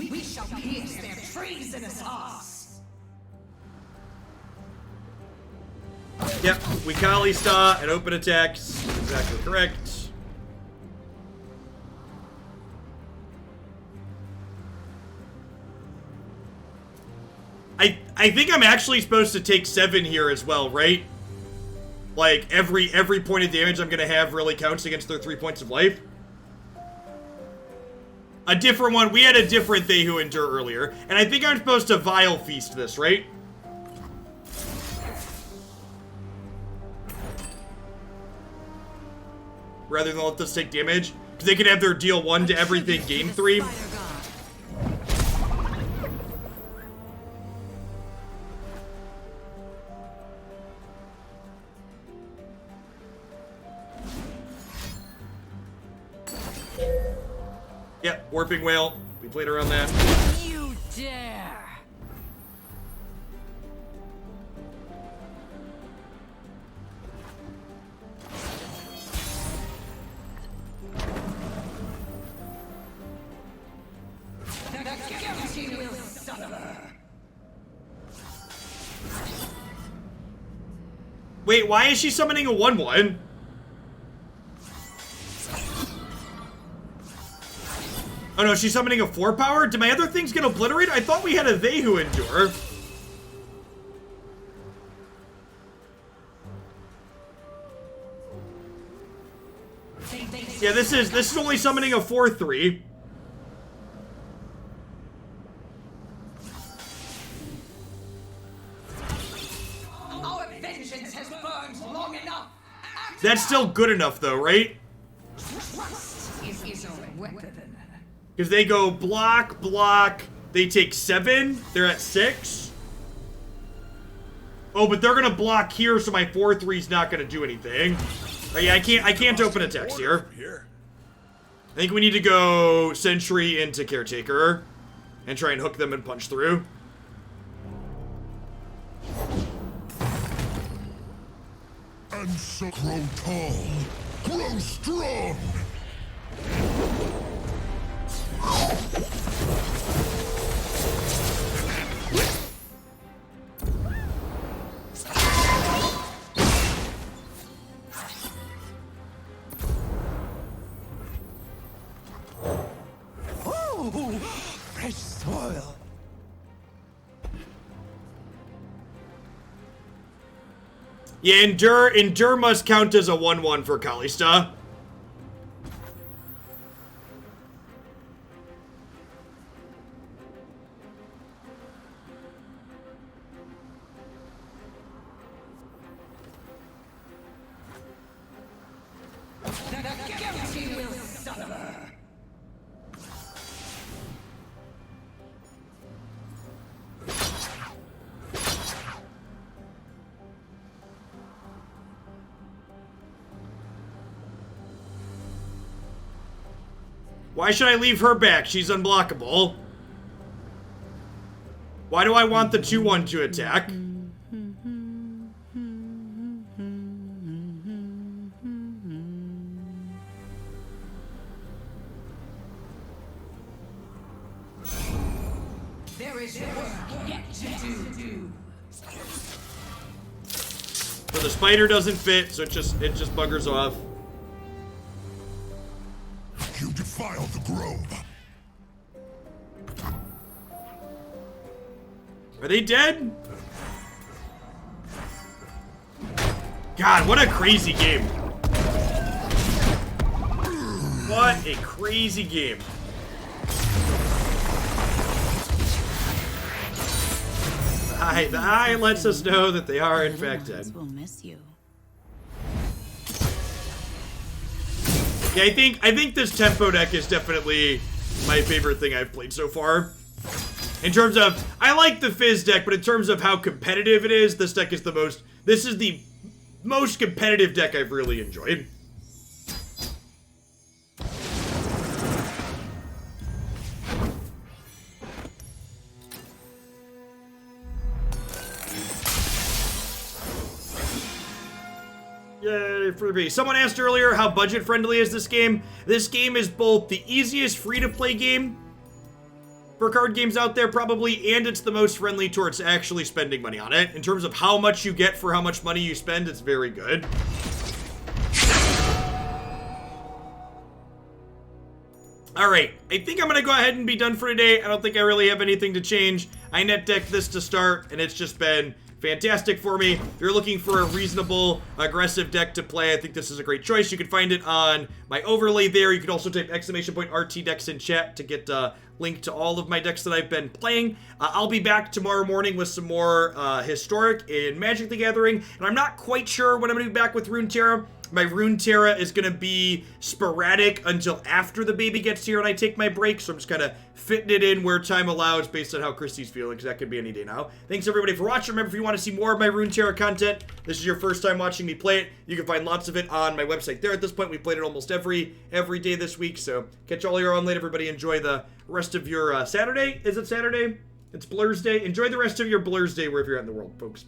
We shall pierce their treasonous hearts. Yep, we Kali Star and open attacks. Exactly correct. I think I'm actually supposed to take 7 here as well, right? Like, every point of damage I'm gonna have really counts against their 3 points of life. A different one. We had a different They Who Endure earlier. And I think I'm supposed to Vile Feast this, right? Rather than let this take damage. Because they can have their deal 1 to everything, gain 3. Yep, Warping Whale. We played around that. You dare! The guilty will suffer. Wait, why is she summoning a 1/1? Oh no, she's summoning a 4 power? Did my other things get obliterated? I thought we had a They Who Endure. Yeah, this is only summoning a 4/3. Our vengeance has burned long enough. That's still good enough though, right? weapon. Because they go block, block. They take 7. They're at 6. Oh, but they're gonna block here, so my 4/3's not gonna do anything. Oh, yeah, I can't open attacks here. I think we need to go Sentry into Caretaker and try and hook them and punch through. And so grow tall, grow strong. Oh, fresh soil. Yeah, Endure must count as a 1/1 for Kalista. The guilty will suffer. Why should I leave her back? She's unblockable. Why do I want the 2/1 to attack? There is work yet to do. So the spider doesn't fit, so it just buggers off. You defile the grove. Are they dead? God, what a crazy game. What a crazy game. The eye lets us know that they are in fact dead. We'll miss you. Yeah, I think this tempo deck is definitely my favorite thing I've played so far. In terms of, I like the Fizz deck, but in terms of how competitive it is, this deck is this is the most competitive deck I've really enjoyed. Yay, freebie. Someone asked earlier how budget friendly is this game. This game is both the easiest free-to-play game for card games out there, probably, and it's the most friendly towards actually spending money on it. In terms of how much you get for how much money you spend, it's very good. Alright, I think I'm going to go ahead and be done for today. I don't think I really have anything to change. I net decked this to start, and it's just been fantastic for me. If you're looking for a reasonable, aggressive deck to play, I think this is a great choice. You can find it on my overlay there. You can also type !RT decks in chat to get a link to all of my decks that I've been playing. I'll be back tomorrow morning with some more Historic in Magic the Gathering, and I'm not quite sure when I'm going to be back with Runeterra. My Runeterra is going to be sporadic until after the baby gets here and I take my break, so I'm just kind of fitting it in where time allows based on how Christy's feeling, because that could be any day now. Thanks everybody for watching. Remember, if you want to see more of my Runeterra content, this is your first time watching me play it, you can find lots of it on my website there. At this point, we've played it almost every day this week, so catch all your on late, everybody. Enjoy the rest of your Saturday. Is it Saturday? It's Blur's Day. Enjoy the rest of your Blur's Day wherever you're at in the world, folks.